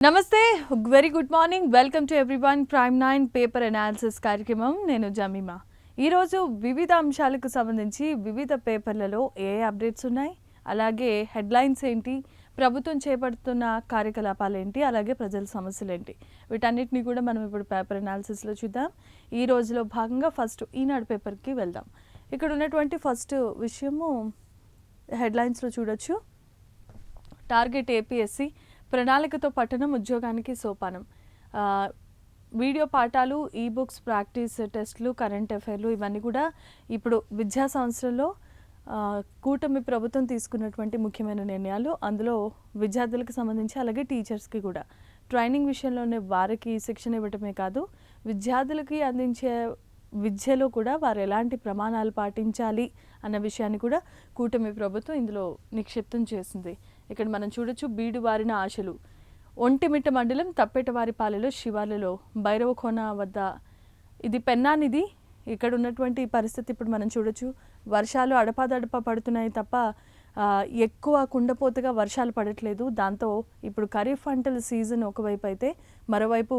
నమస్తే, very good morning. Welcome to everyone. Prime 9 paper analysis కార్యక్రమం. నేను జమీమా. ఈరోజు వివిధ అంశాలకు సంబంధించి వివిధ పేపర్లలో ఏ అప్డేట్స్ ఉన్నాయి, అలాగే హెడ్లైన్స్ ఏంటి, ప్రభుత్వం చేపడుతున్న కార్యకలాపాలు ఏంటి, అలాగే ప్రజల సమస్యలు ఏంటి, వీటన్నిటిని కూడా మనం ఇప్పుడు పేపర్ అనాలిసిస్లో చూద్దాం. ఈ రోజులో భాగంగా ఫస్ట్ ఈనాడు పేపర్కి వెళ్దాం. ఇక్కడ ఉన్నటువంటి ఫస్ట్ విషయము హెడ్లైన్స్లో చూడొచ్చు. టార్గెట్ ఏపీఎస్సీ, ప్రణాళికతో పట్టణం ఉద్యోగానికి సోపానం. వీడియో పాఠాలు, ఈ బుక్స్, ప్రాక్టీస్ టెస్టులు, కరెంట్ అఫైర్లు ఇవన్నీ కూడా ఇప్పుడు విద్యా సంవత్సరంలో కూటమి ప్రభుత్వం తీసుకున్నటువంటి ముఖ్యమైన నిర్ణయాలు. అందులో విద్యార్థులకు సంబంధించి అలాగే టీచర్స్కి కూడా ట్రైనింగ్ విషయంలోనే వారికి శిక్షణ ఇవ్వటమే కాదు, విద్యార్థులకి అందించే విద్యలో కూడా వారు ఎలాంటి ప్రమాణాలు పాటించాలి అన్న విషయాన్ని కూడా కూటమి ప్రభుత్వం ఇందులో నిక్షిప్తం చేసింది. ఇక్కడ మనం చూడొచ్చు. బీడువారిన ఆశలు. ఒంటిమిట్ట మండలం తప్పెటవారిపాలెలో శివార్లలో భైరవకోన వద్ద, ఇది పెన్నానిది. ఇక్కడ ఉన్నటువంటి పరిస్థితి ఇప్పుడు మనం చూడొచ్చు. వర్షాలు అడపాదడప పడుతున్నాయి తప్ప ఎక్కువ కుండపోతగా వర్షాలు పడట్లేదు. దాంతో ఇప్పుడు ఖరీఫ్ పంటల సీజన్ ఒకవైపు అయితే, మరోవైపు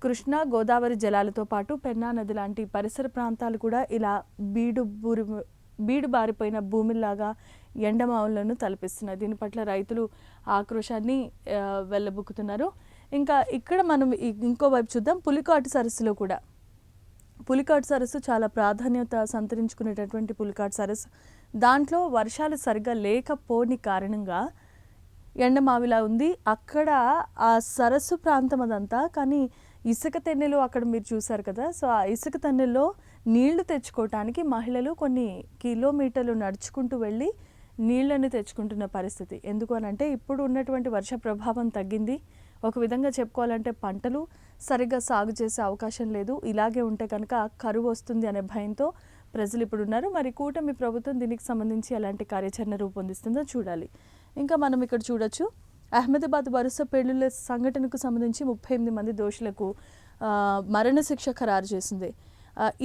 కృష్ణా గోదావరి జలాలతో పాటు పెన్నా నది లాంటి పరిసర ప్రాంతాలు కూడా ఇలా బీడు బారిపోయిన భూమిలాగా ఎండమావులను తలపిస్తున్నాయి. దీని పట్ల రైతులు ఆక్రోశాన్ని వెళ్ళబుక్కుతున్నారు. ఇంకా ఇక్కడ మనం ఇంకోవైపు చూద్దాం. పులికాటు సరస్సులో కూడా, పులికాటు సరస్సు చాలా ప్రాధాన్యత సంతరించుకునేటటువంటి పులికాటు సరస్సు, దాంట్లో వర్షాలు సరిగ్గా లేకపోని కారణంగా ఎండమావిలా ఉంది. అక్కడ ఆ సరస్సు ప్రాంతం అదంతా, కానీ ఇసుక తెన్నెలు అక్కడ మీరు చూసారు కదా. సో ఆ ఇసుక తెన్నెల్లో నీళ్లు తెచ్చుకోవటానికి మహిళలు కొన్ని కిలోమీటర్లు నడుచుకుంటూ వెళ్ళి నీళ్లను తెచ్చుకుంటున్న పరిస్థితి. ఎందుకు అనంటే ఇప్పుడు ఉన్నటువంటి వర్ష ప్రభావం తగ్గింది. ఒక విధంగా చెప్పుకోవాలంటే పంటలు సరిగ్గా సాగు చేసే అవకాశం లేదు. ఇలాగే ఉంటే కనుక కరువు వస్తుంది అనే భయంతో ప్రజలు ఇప్పుడు ఉన్నారు. మరి కూటమి ప్రభుత్వం దీనికి సంబంధించి ఎలాంటి కార్యాచరణ రూపొందిస్తుందో చూడాలి. ఇంకా మనం ఇక్కడ చూడొచ్చు. అహ్మదాబాద్ వరుస పేలుళ్ల సంఘటనకు సంబంధించి 38 మంది దోషులకు మరణశిక్ష ఖరారు చేసింది.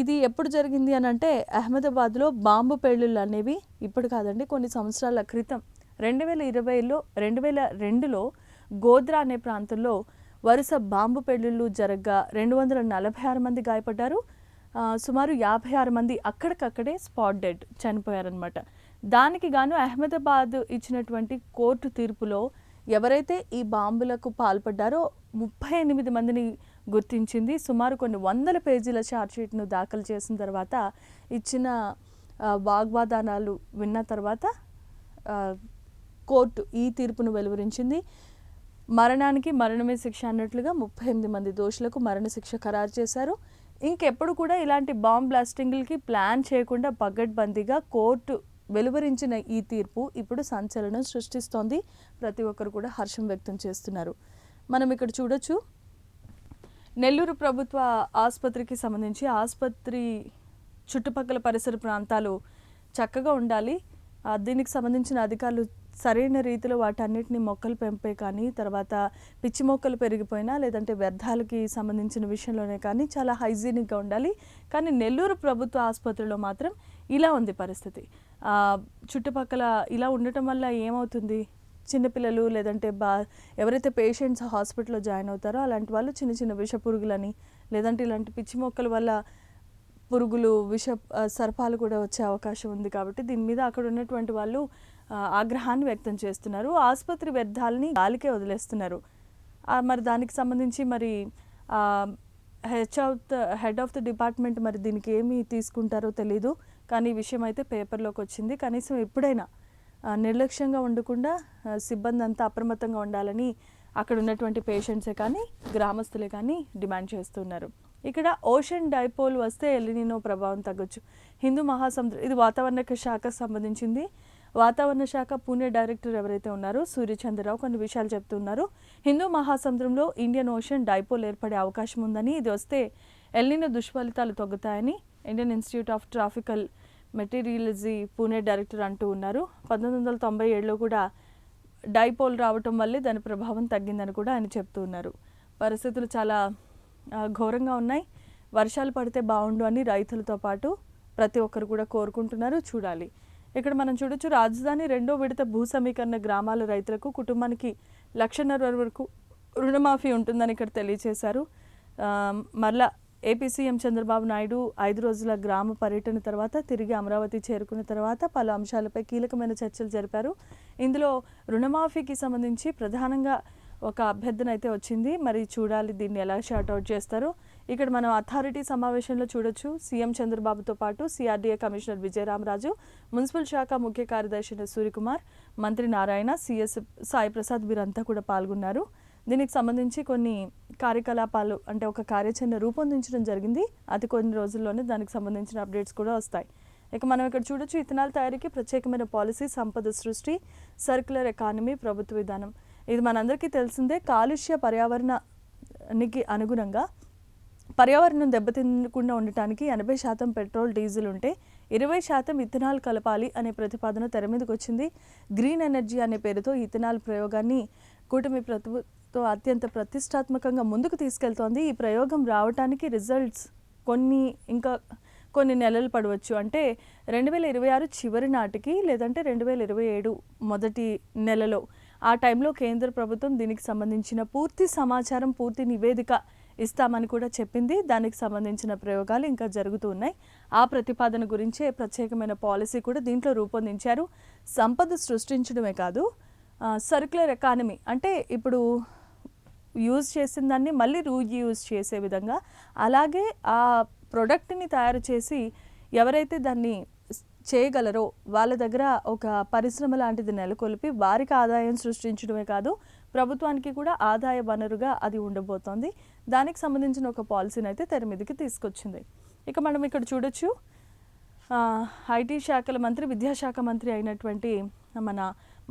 ఇది ఎప్పుడు జరిగింది అని అంటే, అహ్మదాబాద్లో బాంబు పేలుళ్ళు అనేవి ఇప్పుడు కాదండి, కొన్ని సంవత్సరాల క్రితం 2022లో గోద్రా అనే ప్రాంతంలో వరుస బాంబు పేలుళ్ళు జరగ్గా 246 మంది గాయపడ్డారు. సుమారు 56 మంది అక్కడికక్కడే స్పాట్ డెడ్ చనిపోయారనమాట. దానికి గాను అహ్మదాబాద్ ఇచ్చినటువంటి కోర్టు తీర్పులో ఎవరైతే ఈ బాంబులకు పాల్పడ్డారో 38 మందిని గుర్తించింది. సుమారు కొన్ని వందల పేజీల ఛార్జ్షీట్ను దాఖలు చేసిన తర్వాత, ఇచ్చిన వాగ్వాదానాలు విన్న తర్వాత కోర్టు ఈ తీర్పును వెలువరించింది. మరణానికి మరణమే శిక్ష అన్నట్లుగా 38 మంది దోషులకు మరణశిక్ష ఖరారు చేశారు. ఇంకెప్పుడు కూడా ఇలాంటి బాంబ్ బ్లాస్టింగ్లకి ప్లాన్ చేయకుండా పగడ్బందీగా కోర్టు వెలువరించిన ఈ తీర్పు ఇప్పుడు సంచలనం సృష్టిస్తోంది. ప్రతి ఒక్కరు కూడా హర్షం వ్యక్తం చేస్తున్నారు. మనం ఇక్కడ చూడొచ్చు. నెల్లూరు ప్రభుత్వ ఆసుపత్రికి సంబంధించి ఆసుపత్రి చుట్టుపక్కల పరిసర ప్రాంతాలు చక్కగా ఉండాలి. దీనికి సంబంధించిన అధికారులు సరైన రీతిలో వాటన్నిటిని మొక్కలు పెంపే కానీ, తర్వాత పిచ్చి మొక్కలు పెరిగిపోయినా లేదంటే వ్యర్థాలకి సంబంధించిన విషయంలోనే కానీ చాలా హైజీనిక్గా ఉండాలి. కానీ నెల్లూరు ప్రభుత్వ ఆసుపత్రిలో మాత్రం ఇలా ఉంది పరిస్థితి. చుట్టుపక్కల ఇలా ఉండటం వల్ల ఏమవుతుంది, చిన్నపిల్లలు లేదంటే ఎవరైతే పేషెంట్స్ హాస్పిటల్లో జాయిన్ అవుతారో అలాంటి వాళ్ళు చిన్న చిన్న విష పురుగులని, లేదంటే ఇలాంటి పిచ్చి మొక్కల వల్ల పురుగులు, విష సర్పాలు కూడా వచ్చే అవకాశం ఉంది. కాబట్టి దీని మీద అక్కడ ఉన్నటువంటి వాళ్ళు ఆగ్రహాన్ని వ్యక్తం చేస్తున్నారు. ఆసుపత్రి వ్యర్థాలని గాలికే వదిలేస్తున్నారు. మరి దానికి సంబంధించి మరి హెడ్ ఆఫ్ ద డిపార్ట్మెంట్ మరి దీనికి ఏమి తీసుకుంటారో తెలీదు. కానీ ఈ విషయం అయితే పేపర్లోకి వచ్చింది. కనీసం ఎప్పుడైనా నిర్లక్ష్యంగా ఉండకుండా సిబ్బంది అంతా అప్రమత్తంగా ఉండాలని అక్కడ ఉన్నటువంటి పేషెంట్సే కానీ గ్రామస్తులే కానీ డిమాండ్ చేస్తున్నారు. ఇక్కడ ఓషన్ డైపోల్ వస్తే ఎల్నినో ప్రభావం తగ్గొచ్చు. హిందూ మహాసముద్రం, ఇది వాతావరణ శాఖకు సంబంధించింది. వాతావరణ శాఖ పూణే డైరెక్టర్ ఎవరైతే ఉన్నారో సూర్యచంద్రరావు కొన్ని విషయాలు చెప్తున్నారు. హిందూ మహాసముద్రంలో ఇండియన్ ఓషన్ డైపోల్ ఏర్పడే అవకాశం ఉందని, ఇది వస్తే ఎల్నినో దుష్ఫలితాలు తగ్గుతాయని Indian Institute of Tropical Meteorology Pune director అంటూ ఉన్నారు. 1997లో కూడా డైపోల్ రావటం వల్లే దాని ప్రభావం తగ్గిందని కూడా ఆయన చెప్తూ ఉన్నారు. పరిస్థితులు చాలా ఘోరంగా ఉన్నాయి. వర్షాలు పడితే బాగుండు అని రైతులతో పాటు ప్రతి ఒక్కరు కూడా కోరుకుంటున్నారు. చూడాలి. ఇక్కడ మనం చూడొచ్చు. రాజధాని రెండో విడత భూ సమీకరణ గ్రామాల రైతులకు కుటుంబానికి 1,50,000 వరకు రుణమాఫీ ఉంటుందని ఇక్కడ తెలియజేశారు. మరలా ఏపీ సీఎం చంద్రబాబు నాయుడు 5 రోజుల గ్రామ పర్యటన తర్వాత తిరిగి అమరావతి చేరుకున్న తర్వాత పలు అంశాలపై కీలకమైన చర్చలు జరిపారు. ఇందులో రుణమాఫీకి సంబంధించి ప్రధానంగా ఒక అభ్యర్థన అయితే వచ్చింది. మరి చూడాలి దీన్ని ఎలా షార్ట్అవుట్ చేస్తారో. ఇక్కడ మనం అథారిటీ సమావేశంలో చూడొచ్చు. సీఎం చంద్రబాబుతో పాటు సిఆర్డీఏ కమిషనర్ విజయరామరాజు, మున్సిపల్ శాఖ ముఖ్య కార్యదర్శి సూర్యకుమార్, మంత్రి నారాయణ, సిఎస్ సాయి ప్రసాద్ వీరంతా కూడా పాల్గొన్నారు. దీనికి సంబంధించి కొన్ని కార్యకలాపాలు అంటే ఒక కార్యాచరణ రూపొందించడం జరిగింది. అతి కొన్ని రోజుల్లోనే దానికి సంబంధించిన అప్డేట్స్ కూడా వస్తాయి. ఇక మనం ఇక్కడ చూడొచ్చు, ఇథనాల్ తయారీకి ప్రత్యేకమైన పాలసీ, సంపద సృష్టి, సర్క్యులర్ ఎకానమీ, ప్రభుత్వ విధానం. ఇది మనందరికీ తెలిసిందే. కాలుష్య పర్యావరణానికి అనుగుణంగా పర్యావరణం దెబ్బతినకుండా ఉండటానికి 80% పెట్రోల్, డీజిల్ ఉంటే 20% ఇథనాల్ కలపాలి అనే ప్రతిపాదన తెర మీదకి వచ్చింది. గ్రీన్ ఎనర్జీ అనే పేరుతో ఇథనాల్ ప్రయోగాన్ని కూటమి ప్రభుత్వం అత్యంత ప్రతిష్టాత్మకంగా ముందుకు తీసుకెళ్తోంది. ఈ ప్రయోగం రావడానికి రిజల్ట్స్ కొన్ని నెలలు పడవచ్చు. అంటే 2026 చివరి నాటికి, లేదంటే 2027 మొదటి నెలలో, ఆ టైంలో కేంద్ర ప్రభుత్వం దీనికి సంబంధించిన పూర్తి సమాచారం, పూర్తి నివేదిక ఇస్తామని కూడా చెప్పింది. దానికి సంబంధించిన ప్రయోగాలు ఇంకా జరుగుతూ ఉన్నాయి. ఆ ప్రతిపాదన గురించే ప్రత్యేకమైన పాలసీ కూడా దీంట్లో రూపొందించారు. సంపద సృష్టించడమే కాదు, సర్క్యులర్ ఎకానమీ అంటే ఇప్పుడు యూజ్ చేసిన దాన్ని మళ్ళీ రీయూజ్ చేసే విధంగా, అలాగే ఆ ప్రొడక్ట్ని తయారు చేసి ఎవరైతే దాన్ని చేయగలరో వాళ్ళ దగ్గర ఒక పరిశ్రమ లాంటిది నెలకొల్పి వారికి ఆదాయం సృష్టించడమే కాదు, ప్రభుత్వానికి కూడా ఆదాయ వనరుగా అది ఉండబోతోంది. దానికి సంబంధించిన ఒక పాలసీని అయితే తెర మీదకి తీసుకొచ్చింది. ఇక మనం ఇక్కడ చూడొచ్చు, ఐటీ శాఖల మంత్రి, విద్యాశాఖ మంత్రి అయినటువంటి మన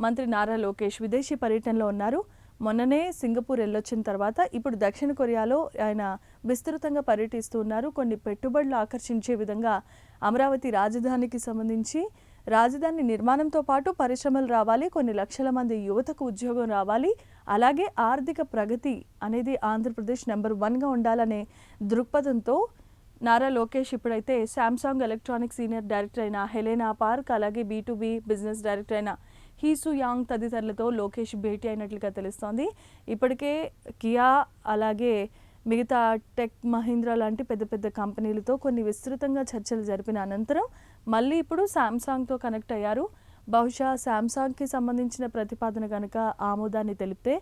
మంత్రి నారా లోకేష్ విదేశీ పర్యటనలో ఉన్నారు. మొన్ననే సింగపూర్ వెళ్ళొచ్చిన తర్వాత ఇప్పుడు దక్షిణ కొరియాలో ఆయన విస్తృతంగా పర్యటిస్తూ ఉన్నారు. కొన్ని పెట్టుబడులు ఆకర్షించే విధంగా అమరావతి రాజధానికి సంబంధించి రాజధాని నిర్మాణంతో పాటు పరిశ్రమలు రావాలి, కొన్ని లక్షల మంది యువతకు ఉద్యోగం రావాలి, అలాగే ఆర్థిక ప్రగతి అనేది ఆంధ్రప్రదేశ్ నెంబర్ 1గా ఉండాలనే దృక్పథంతో నారా లోకేష్ ఇప్పుడైతే శాంసంగ్ ఎలక్ట్రానిక్స్ సీనియర్ డైరెక్టర్ అయిన హెలెనా పార్క్, అలాగే B2B బిజినెస్ డైరెక్టర్ అయిన హీసు యాంగ్ తదితరులతో లోకేష్ భేటీ అయినట్లుగా తెలుస్తోంది. ఇప్పటికే కియా, అలాగే మిగతా టెక్ మహీంద్రా లాంటి పెద్ద పెద్ద కంపెనీలతో కొన్ని విస్తృతంగా చర్చలు జరిపిన అనంతరం మళ్ళీ ఇప్పుడు శాంసంగ్తో కనెక్ట్ అయ్యారు. బహుశా శాంసంగ్కి సంబంధించిన ప్రతిపాదన కనుక ఆమోదాన్ని తెలిపితే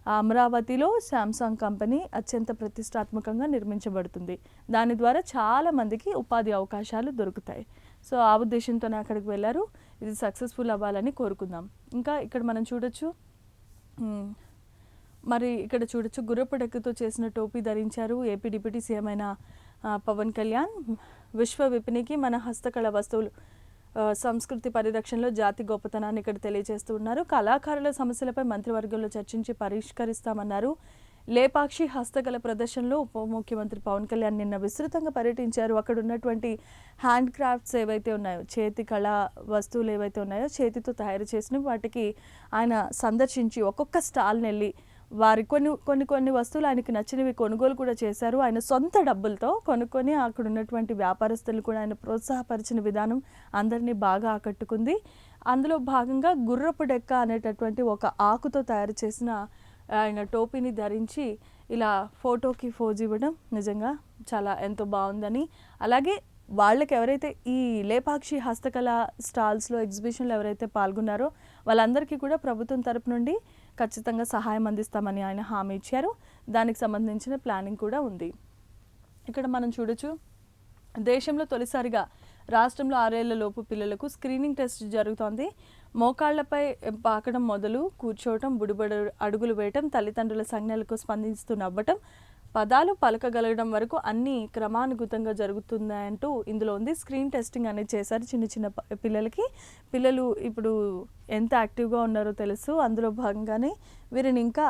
అమరావతిలో శాంసంగ్ కంపెనీ అత్యంత ప్రతిష్టాత్మకంగా నిర్మించబడుతుంది. దాని ద్వారా చాలా మందికి ఉపాధి అవకాశాలు దొరుకుతాయి. సో ఆ ఉద్దేశంతోనే అక్కడికి వెళ్ళారు. ఇది సక్సెస్ఫుల్ అవ్వాలని కోరుకుందాం. ఇంకా ఇక్కడ మనం చూడొచ్చు, మరి ఇక్కడ చూడొచ్చు, గుర్రపు డెక్కతో చేసిన టోపీ ధరించారు ఏపీ డిప్యూటీ సీఎం అయిన పవన్ కళ్యాణ్. విశ్వ విపణికి మన హస్తకళ వస్తువులు సంస్కృతి పరిరక్షణలో జాతి గొప్పతనాన్ని ఇక్కడ తెలియజేస్తూ ఉన్నారు. కళాకారుల సమస్యలపై మంత్రివర్గంలో చర్చించి పరిష్కరిస్తామన్నారు. లేపాక్షి హస్తకళ ప్రదర్శనలో ఉప ముఖ్యమంత్రి పవన్ కళ్యాణ్ నిన్న విస్తృతంగా పర్యటించారు. అక్కడ ఉన్నటువంటి హ్యాండ్ క్రాఫ్ట్స్ ఏవైతే ఉన్నాయో, చేతి కళా వస్తువులు ఏవైతే ఉన్నాయో, చేతితో తయారు చేసినవి, వాటికి ఆయన సందర్శించి ఒక్కొక్క స్టాల్ని వెళ్ళి వారి కొన్ని వస్తువులు ఆయనకి నచ్చినవి కొనుగోలు కూడా చేశారు. ఆయన సొంత డబ్బులతో కొనుక్కొని అక్కడ ఉన్నటువంటి వ్యాపారస్తులు కూడా ఆయన ప్రోత్సాహపరిచిన విధానం అందరినీ బాగా ఆకట్టుకుంది. అందులో భాగంగా గుర్రపు డెక్క అనేటటువంటి ఒక ఆకుతో తయారు చేసిన ఆయన టోపీని ధరించి ఇలా ఫోటోకి ఫోజ్ ఇవ్వడం నిజంగా చాలా ఎంతో బాగుందని, అలాగే వాళ్ళకి ఎవరైతే ఈ లేపాక్షి హస్తకళ స్టాల్స్లో ఎగ్జిబిషన్లో ఎవరైతే పాల్గొన్నారో వాళ్ళందరికీ కూడా ప్రభుత్వం తరపు నుండి ఖచ్చితంగా సహాయం అందిస్తామని ఆయన హామీ ఇచ్చారు. దానికి సంబంధించిన ప్లానింగ్ కూడా ఉంది. ఇక్కడ మనం చూడొచ్చు, దేశంలో తొలిసారిగా రాష్ట్రంలో 6 ఏళ్ల లోపు పిల్లలకు స్క్రీనింగ్ టెస్ట్ జరుగుతోంది. మోకాళ్లపై పాకడం మొదలు కూర్చోవటం, బుడిబడి అడుగులు వేయటం, తల్లిదండ్రుల సంజ్ఞలకు స్పందిస్తూ నవ్వటం, పదాలు పలకగలగడం వరకు అన్నీ క్రమానుగతంగా జరుగుతున్నాయంటూ ఇందులో ఉంది. స్క్రీన్ టెస్టింగ్ అనేది చేశారు చిన్న పిల్లలకి. పిల్లలు ఇప్పుడు ఎంత యాక్టివ్గా ఉన్నారో తెలుసు. అందులో భాగంగానే వీరిని ఇంకా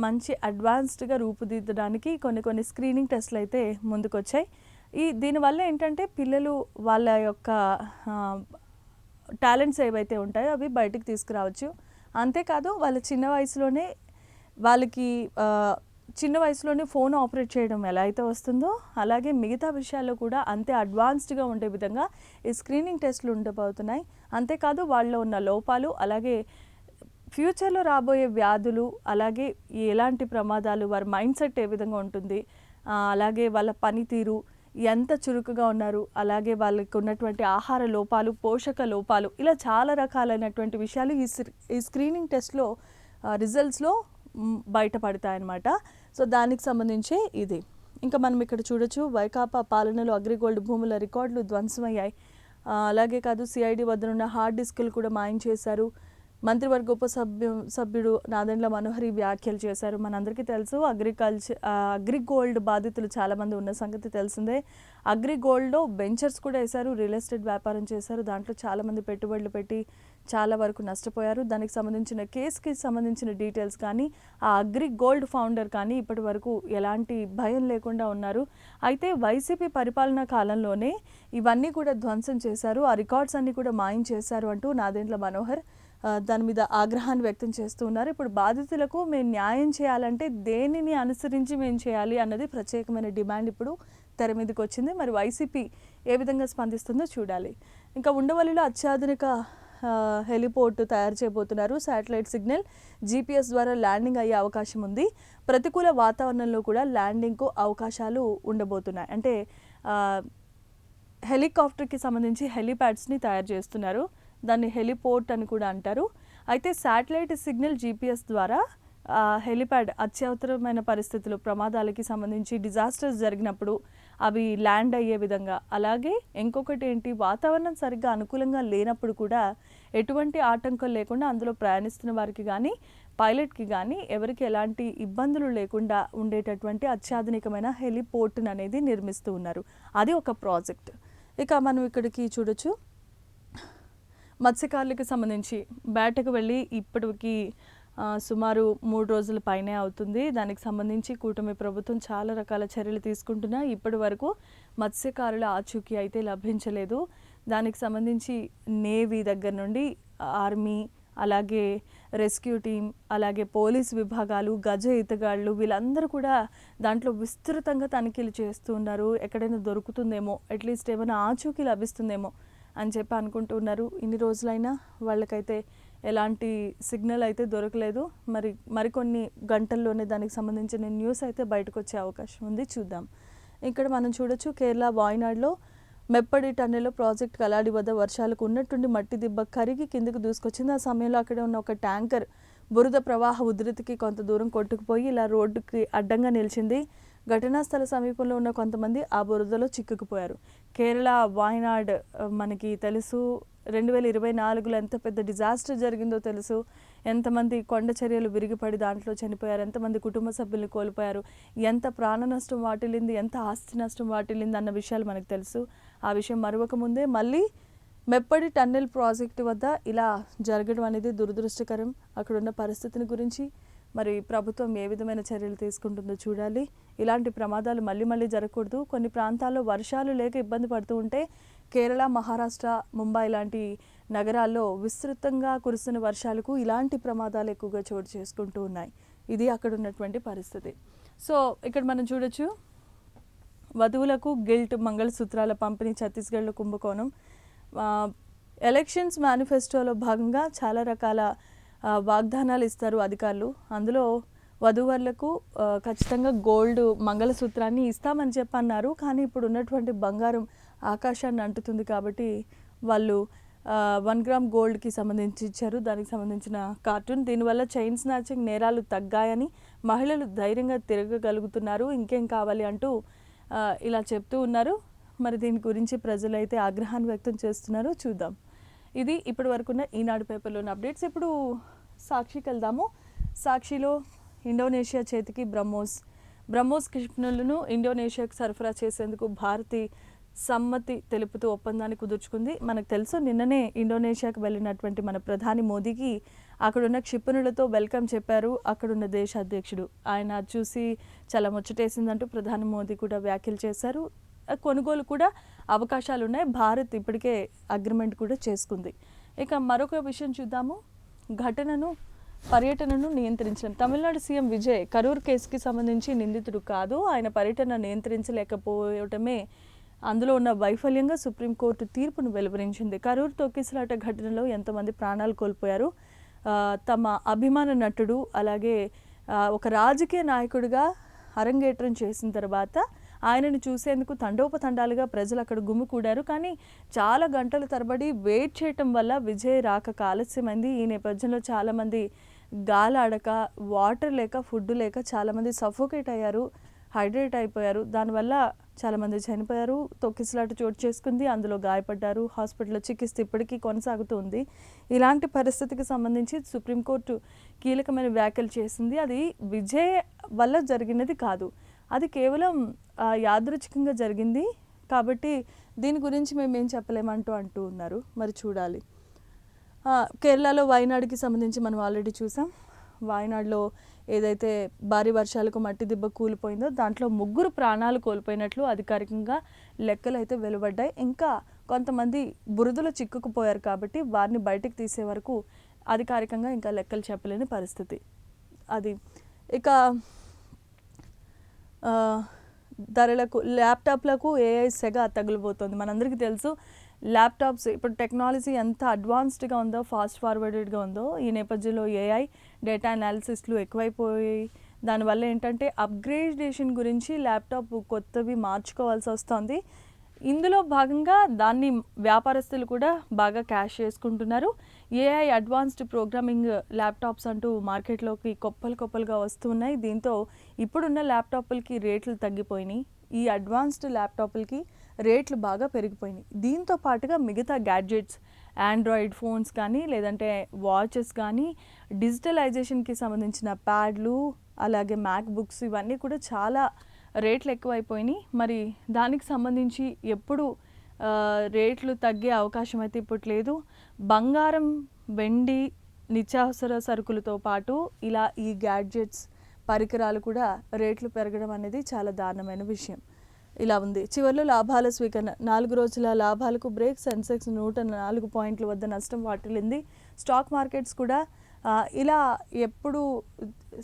మంచి అడ్వాన్స్డ్గా రూపుదిద్దడానికి కొన్ని స్క్రీనింగ్ టెస్ట్లు అయితే ముందుకొచ్చాయి. దీనివల్ల ఏంటంటే పిల్లలు వాళ్ళ యొక్క టాలెంట్స్ ఏవైతే ఉంటాయో అవి బయటికి తీసుకురావచ్చు. అంతేకాదు వాళ్ళ చిన్న వయసులోనే ఫోన్ ఆపరేట్ చేయడం ఎలా అయితే వస్తుందో అలాగే మిగతా విషయాల్లో కూడా అంతే అడ్వాన్స్డ్గా ఉండే విధంగా ఈ స్క్రీనింగ్ టెస్ట్లు ఉండబోతున్నాయి. అంతేకాదు వాళ్ళలో ఉన్న లోపాలు, అలాగే ఫ్యూచర్లో రాబోయే వ్యాధులు, అలాగే ఎలాంటి ప్రమాదాలు, వారి మైండ్ సెట్ ఏ విధంగా ఉంటుంది, అలాగే వాళ్ళ పనితీరు ఎంత చురుకుగా ఉన్నారు, అలాగే వాళ్ళకి ఉన్నటువంటి ఆహార లోపాలు, పోషక లోపాలు, ఇలా చాలా రకాలైనటువంటి విషయాలు ఈ స్క్రీనింగ్ టెస్ట్లో రిజల్ట్స్లో బయటపడతాయన్నమాట. సో దానికి సంబంధించే ఇది. ఇంకా మనం ఇక్కడ చూడొచ్చు, వైకాపా పాలనలో అగ్రిగోల్డ్ భూముల రికార్డులు ధ్వంసమయ్యాయి. అలాగే కాదు, సిఐడి వద్ద ఉన్న హార్డ్ డిస్కులు కూడా మాయం చేశారు. మంత్రివర్గ సభ్యుడు నాదెండ్ల మనోహర్ ఈ వ్యాఖ్యలు చేశారు. మనందరికీ తెలుసు, అగ్రిగోల్డ్ బాధితులు చాలామంది ఉన్న సంగతి తెలిసిందే. అగ్రిగోల్డ్లో వెంచర్స్ కూడా వేశారు, రియల్ ఎస్టేట్ వ్యాపారం చేశారు. దాంట్లో చాలామంది పెట్టుబడులు పెట్టి చాలా వరకు నష్టపోయారు. దానికి సంబంధించిన కేసుకి సంబంధించిన డీటెయిల్స్ కానీ, ఆ అగ్రిగోల్డ్ ఫౌండర్ కానీ ఇప్పటి వరకు ఎలాంటి భయం లేకుండా ఉన్నారు. అయితే వైసీపీ పరిపాలనా కాలంలోనే ఇవన్నీ కూడా ధ్వంసం చేశారు, ఆ రికార్డ్స్ అన్నీ కూడా మాయం చేశారు అంటూ నాదెండ్ల మనోహర్ దాని మీద ఆగ్రహాన్ని వ్యక్తం చేస్తూ ఉన్నారు. ఇప్పుడు బాధితులకు మేము న్యాయం చేయాలంటే దేనిని అనుసరించి మేము చేయాలి అన్నది ప్రత్యేకమైన డిమాండ్ ఇప్పుడు తెర మీదకి వచ్చింది. మరి వైసీపీ ఏ విధంగా స్పందిస్తుందో చూడాలి. ఇంకా ఉండవల్లిలో అత్యాధునిక హెలిపోర్ట్ తయారు చేయబోతున్నారు. శాటిలైట్ సిగ్నల్, GPS ద్వారా ల్యాండింగ్ అయ్యే అవకాశం ఉంది. ప్రతికూల వాతావరణంలో కూడా ల్యాండింగ్కు అవకాశాలు ఉండబోతున్నాయి. అంటే హెలికాప్టర్కి సంబంధించి హెలిప్యాడ్స్ని తయారు చేస్తున్నారు. దాన్ని హెలిపోర్ట్ అని కూడా అంటారు. అయితే శాటిలైట్ సిగ్నల్, GPS ద్వారా హెలిప్యాడ్ అత్యవసరమైన పరిస్థితులు, ప్రమాదాలకి సంబంధించి డిజాస్టర్స్ జరిగినప్పుడు అవి ల్యాండ్ అయ్యే విధంగా, అలాగే ఇంకొకటి ఏంటి, వాతావరణం సరిగ్గా అనుకూలంగా లేనప్పుడు కూడా ఎటువంటి ఆటంకం లేకుండా అందులో ప్రయాణిస్తున్న వారికి కానీ, పైలట్కి కానీ ఎవరికి ఎలాంటి ఇబ్బందులు లేకుండా ఉండేటటువంటి అత్యాధునికమైన హెలిపోర్ట్ని అనేది నిర్మిస్తూ ఉన్నారు. అది ఒక ప్రాజెక్ట్. ఇక మనం ఇక్కడికి చూడొచ్చు, మత్స్యకారులకు సంబంధించి వేటకు వెళ్ళి ఇప్పటికి సుమారు 3 రోజుల పైనే అవుతుంది. దానికి సంబంధించి కూటమి ప్రభుత్వం చాలా రకాల చర్యలు తీసుకుంటున్నా ఇప్పటి వరకు మత్స్యకారుల ఆచూకీ అయితే లభించలేదు. దానికి సంబంధించి నేవీ దగ్గర నుండి ఆర్మీ, అలాగే రెస్క్యూ టీం, అలాగే పోలీస్ విభాగాలు, గజ ఈతగాళ్ళు, వీళ్ళందరూ కూడా దాంట్లో విస్తృతంగా తనిఖీలు చేస్తూ ఉన్నారు. ఎక్కడైనా దొరుకుతుందేమో, అట్లీస్ట్ ఏమైనా ఆచూకీ లభిస్తుందేమో అని చెప్పి అనుకుంటున్నారు. ఇన్ని రోజులైనా వాళ్ళకైతే ఎలాంటి సిగ్నల్ అయితే దొరకలేదు. మరికొన్ని గంటల్లోనే దానికి సంబంధించిన న్యూస్ అయితే బయటకు వచ్చే అవకాశం ఉంది, చూద్దాం. ఇక్కడ మనం చూడొచ్చు, కేరళ వాయనాడ్లో మెప్పడి టన్నెల్లో ప్రాజెక్ట్ కలాడి వద్ద వర్షాలకు ఉన్నట్టుండి మట్టి దిబ్బ కరిగి కిందకు దూసుకొచ్చింది. ఆ సమయంలో అక్కడ ఉన్న ఒక ట్యాంకర్ బురద ప్రవాహ ఉధృతికి కొంత దూరం కొట్టుకుపోయి ఇలా రోడ్డుకి అడ్డంగా నిలిచింది. ఘటనా స్థల సమీపంలో ఉన్న కొంతమంది ఆ బురదలో చిక్కుకుపోయారు. కేరళ వాయనాడ్ మనకి తెలుసు, 2024లో ఎంత పెద్ద డిజాస్టర్ జరిగిందో తెలుసు. ఎంతమంది కొండ చర్యలు విరిగిపడి దాంట్లో చనిపోయారు, ఎంతమంది కుటుంబ సభ్యులు కోల్పోయారు, ఎంత ప్రాణ నష్టం వాటిల్లింది, ఎంత ఆస్తి నష్టం వాటిల్లింది అన్న విషయాలు మనకు తెలుసు. ఆ విషయం మరొక ముందే మళ్ళీ మెప్పడి టన్నెల్ ప్రాజెక్టు వద్ద ఇలా జరగడం అనేది దురదృష్టకరం. అక్కడున్న పరిస్థితిని గురించి మరి ప్రభుత్వం ఏ విధమైన చర్యలు తీసుకుంటుందో చూడాలి. ఇలాంటి ప్రమాదాలు మళ్ళీ జరగకూడదు. కొన్ని ప్రాంతాల్లో వర్షాలు లేక ఇబ్బంది పడుతూ ఉంటే కేరళ, మహారాష్ట్ర, ముంబై లాంటి నగరాల్లో విస్తృతంగా కురుస్తున్న వర్షాలకు ఇలాంటి ప్రమాదాలు ఎక్కువగా చోటు చేసుకుంటూ ఉన్నాయి. ఇది అక్కడ ఉన్నటువంటి పరిస్థితి. సో ఇక్కడ మనం చూడొచ్చు, వధువులకు గిల్ట్ మంగళసూత్రాల పంపిణీ ఛత్తీస్గఢ్లో కుంభకోణం. ఎలక్షన్స్ మేనిఫెస్టోలో భాగంగా చాలా రకాల వాగ్దానాలు ఇస్తారు అధికారులు. అందులో వధూవరులకు ఖచ్చితంగా గోల్డ్ మంగళసూత్రాన్ని ఇస్తామని చెప్పన్నారు. కానీ ఇప్పుడు ఉన్నటువంటి బంగారం ఆకాశాన్ని అంటుతుంది కాబట్టి వాళ్ళు 1 గ్రామ్ గోల్డ్కి సంబంధించి ఇచ్చారు. దానికి సంబంధించిన కార్టూన్. దీనివల్ల చైన్ స్నాచింగ్ నేరాలు తగ్గాయని, మహిళలు ధైర్యంగా తిరగగలుగుతున్నారు, ఇంకేం కావాలి అంటూ ఇలా చెప్తూ ఉన్నారు. మరి దీని గురించి ప్రజలైతే ఆగ్రహాన్ని వ్యక్తం చేస్తున్నారు, చూద్దాం. ఇది ఇప్పటి వరకున్న ఈనాడు పేపర్లోని అప్డేట్స్. ఇప్పుడు సాక్షికి వెళ్దాము. సాక్షిలో ఇండోనేషియా చేతికి బ్రహ్మోస్ క్షిపణులను ఇండోనేషియాకు సరఫరా చేసేందుకు భారతి సమ్మతి తెలుపుతూ ఒప్పందాన్ని కుదుర్చుకుంది. మనకు తెలుసు, నిన్ననే ఇండోనేషియాకు వెళ్ళినటువంటి మన ప్రధాని మోదీకి అక్కడున్న క్షిపణులతో వెల్కమ్ చెప్పారు అక్కడున్న దేశ అధ్యక్షుడు. ఆయన చూసి చాలా ముచ్చటేసిందంటూ ప్రధాని మోదీ కూడా వ్యాఖ్యలు చేశారు. కొనుగోలు కూడా అవకాశాలు ఉన్నాయి. భారత్ ఇప్పటికే అగ్రిమెంట్ కూడా చేసుకుంది. ఇక మరొక విషయం చూద్దాము. పర్యటనను నియంత్రించడం. తమిళనాడు సీఎం విజయ్ కరూర్ కేసుకి సంబంధించి నిందితుడు కాదు. ఆయన పర్యటన నియంత్రించలేకపోవటమే అందులో ఉన్న వైఫల్యంగా సుప్రీంకోర్టు తీర్పును వెలువరించింది. కరూర్ తొక్కిసలాట ఘటనలో ఎంతమంది ప్రాణాలు కోల్పోయారు, తమ అభిమాన నటుడు అలాగే ఒక రాజకీయ నాయకుడిగా అరంగేట్రం చేసిన తర్వాత ఆయనను చూసేందుకు తండోపతండాలుగా ప్రజలు అక్కడ గుమికూడారు. కానీ చాలా గంటల తరబడి వెయిట్ చేయటం వల్ల విజయ్ రాకకు ఆలస్యమైంది. ఈ నేపథ్యంలో చాలామంది గాలాడక, వాటర్ లేక, ఫుడ్ లేక చాలామంది సఫోకేట్ అయ్యారు, హైడ్రేట్ అయిపోయారు. దానివల్ల చాలామంది చనిపోయారు. తొక్కిసలాట చోటు చేసుకుంది, అందులో గాయపడ్డారు. హాస్పిటల్లో చికిత్స ఇప్పటికీ కొనసాగుతుంది. ఇలాంటి పరిస్థితికి సంబంధించి సుప్రీంకోర్టు కీలకమైన వ్యాఖ్యలు చేసింది. అది విజయ్ వల్ల జరిగినది కాదు, అది కేవలం యాదృచ్ఛికంగా జరిగింది. కాబట్టి దీని గురించి మేమేం చెప్పలేమంటూ అంటూ ఉన్నారు. మరి చూడాలి. కేరళలో వయనాడుకి సంబంధించి మనం ఆల్రెడీ చూసాం. వయనాడులో ఏదైతే భారీ వర్షాలకు మట్టి దిబ్బ కూలిపోయిందో దాంట్లో 3 ప్రాణాలు కోల్పోయినట్లు అధికారికంగా లెక్కలు అయితే వెలువడ్డాయి. ఇంకా కొంతమంది బురదలో చిక్కుకుపోయారు కాబట్టి వారిని బయటికి తీసే వరకు అధికారికంగా ఇంకా లెక్కలు చెప్పలేని పరిస్థితి. అది ఇక ధరలకు ల్యాప్టాప్లకు ఏఐ సెగ తగిలిపోతుంది. మనందరికీ తెలుసు ల్యాప్టాప్స్ ఇప్పుడు టెక్నాలజీ ఎంత అడ్వాన్స్డ్గా ఉందో, ఫాస్ట్ ఫార్వర్డెడ్గా ఉందో, ఈ నేపథ్యంలో ఏఐ డేటా అనాలిసిస్లు ఎక్కువైపోయాయి. దానివల్ల ఏంటంటే అప్గ్రేడేషన్ గురించి ల్యాప్టాప్ కొత్తవి మార్చుకోవాల్సి వస్తుంది. ఇందులో భాగంగా దాన్ని వ్యాపారస్తులు కూడా బాగా క్యాష్ చేసుకుంటున్నారు. ఏఐ అడ్వాన్స్డ్ ప్రోగ్రామింగ్ ల్యాప్టాప్స్ అంటూ మార్కెట్లోకి కొప్పలుగా వస్తున్నాయి. దీంతో ఇప్పుడున్న ల్యాప్టాప్లకి రేట్లు తగ్గిపోయినాయి. ఈ అడ్వాన్స్డ్ ల్యాప్టాప్లకి రేట్లు బాగా పెరిగిపోయినాయి. దీంతో పాటుగా మిగతా గ్యాడ్జెట్స్, ఆండ్రాయిడ్ ఫోన్స్ కానీ లేదంటే వాచెస్ కానీ, డిజిటలైజేషన్కి సంబంధించిన ప్యాడ్లు, అలాగే మ్యాక్ బుక్స్, ఇవన్నీ కూడా చాలా రేట్లు ఎక్కువైపోయినాయి. మరి దానికి సంబంధించి ఎప్పుడు రేట్లు తగ్గే అవకాశం అయితే ఇప్పుడు లేదు. బంగారం, వెండి, నిత్యావసర సరుకులతో పాటు ఇలా ఈ గ్యాడ్జెట్స్, పరికరాలు కూడా రేట్లు పెరగడం అనేది చాలా దారుణమైన విషయం. ఇలా ఉంది. చివరిలో లాభాల స్వీకరణ. 4 రోజుల లాభాలకు బ్రేక్. సెన్సెక్స్ 104 పాయింట్ల వద్ద నష్టం వాటిల్లింది. స్టాక్ మార్కెట్స్ కూడా ఇలా ఎప్పుడు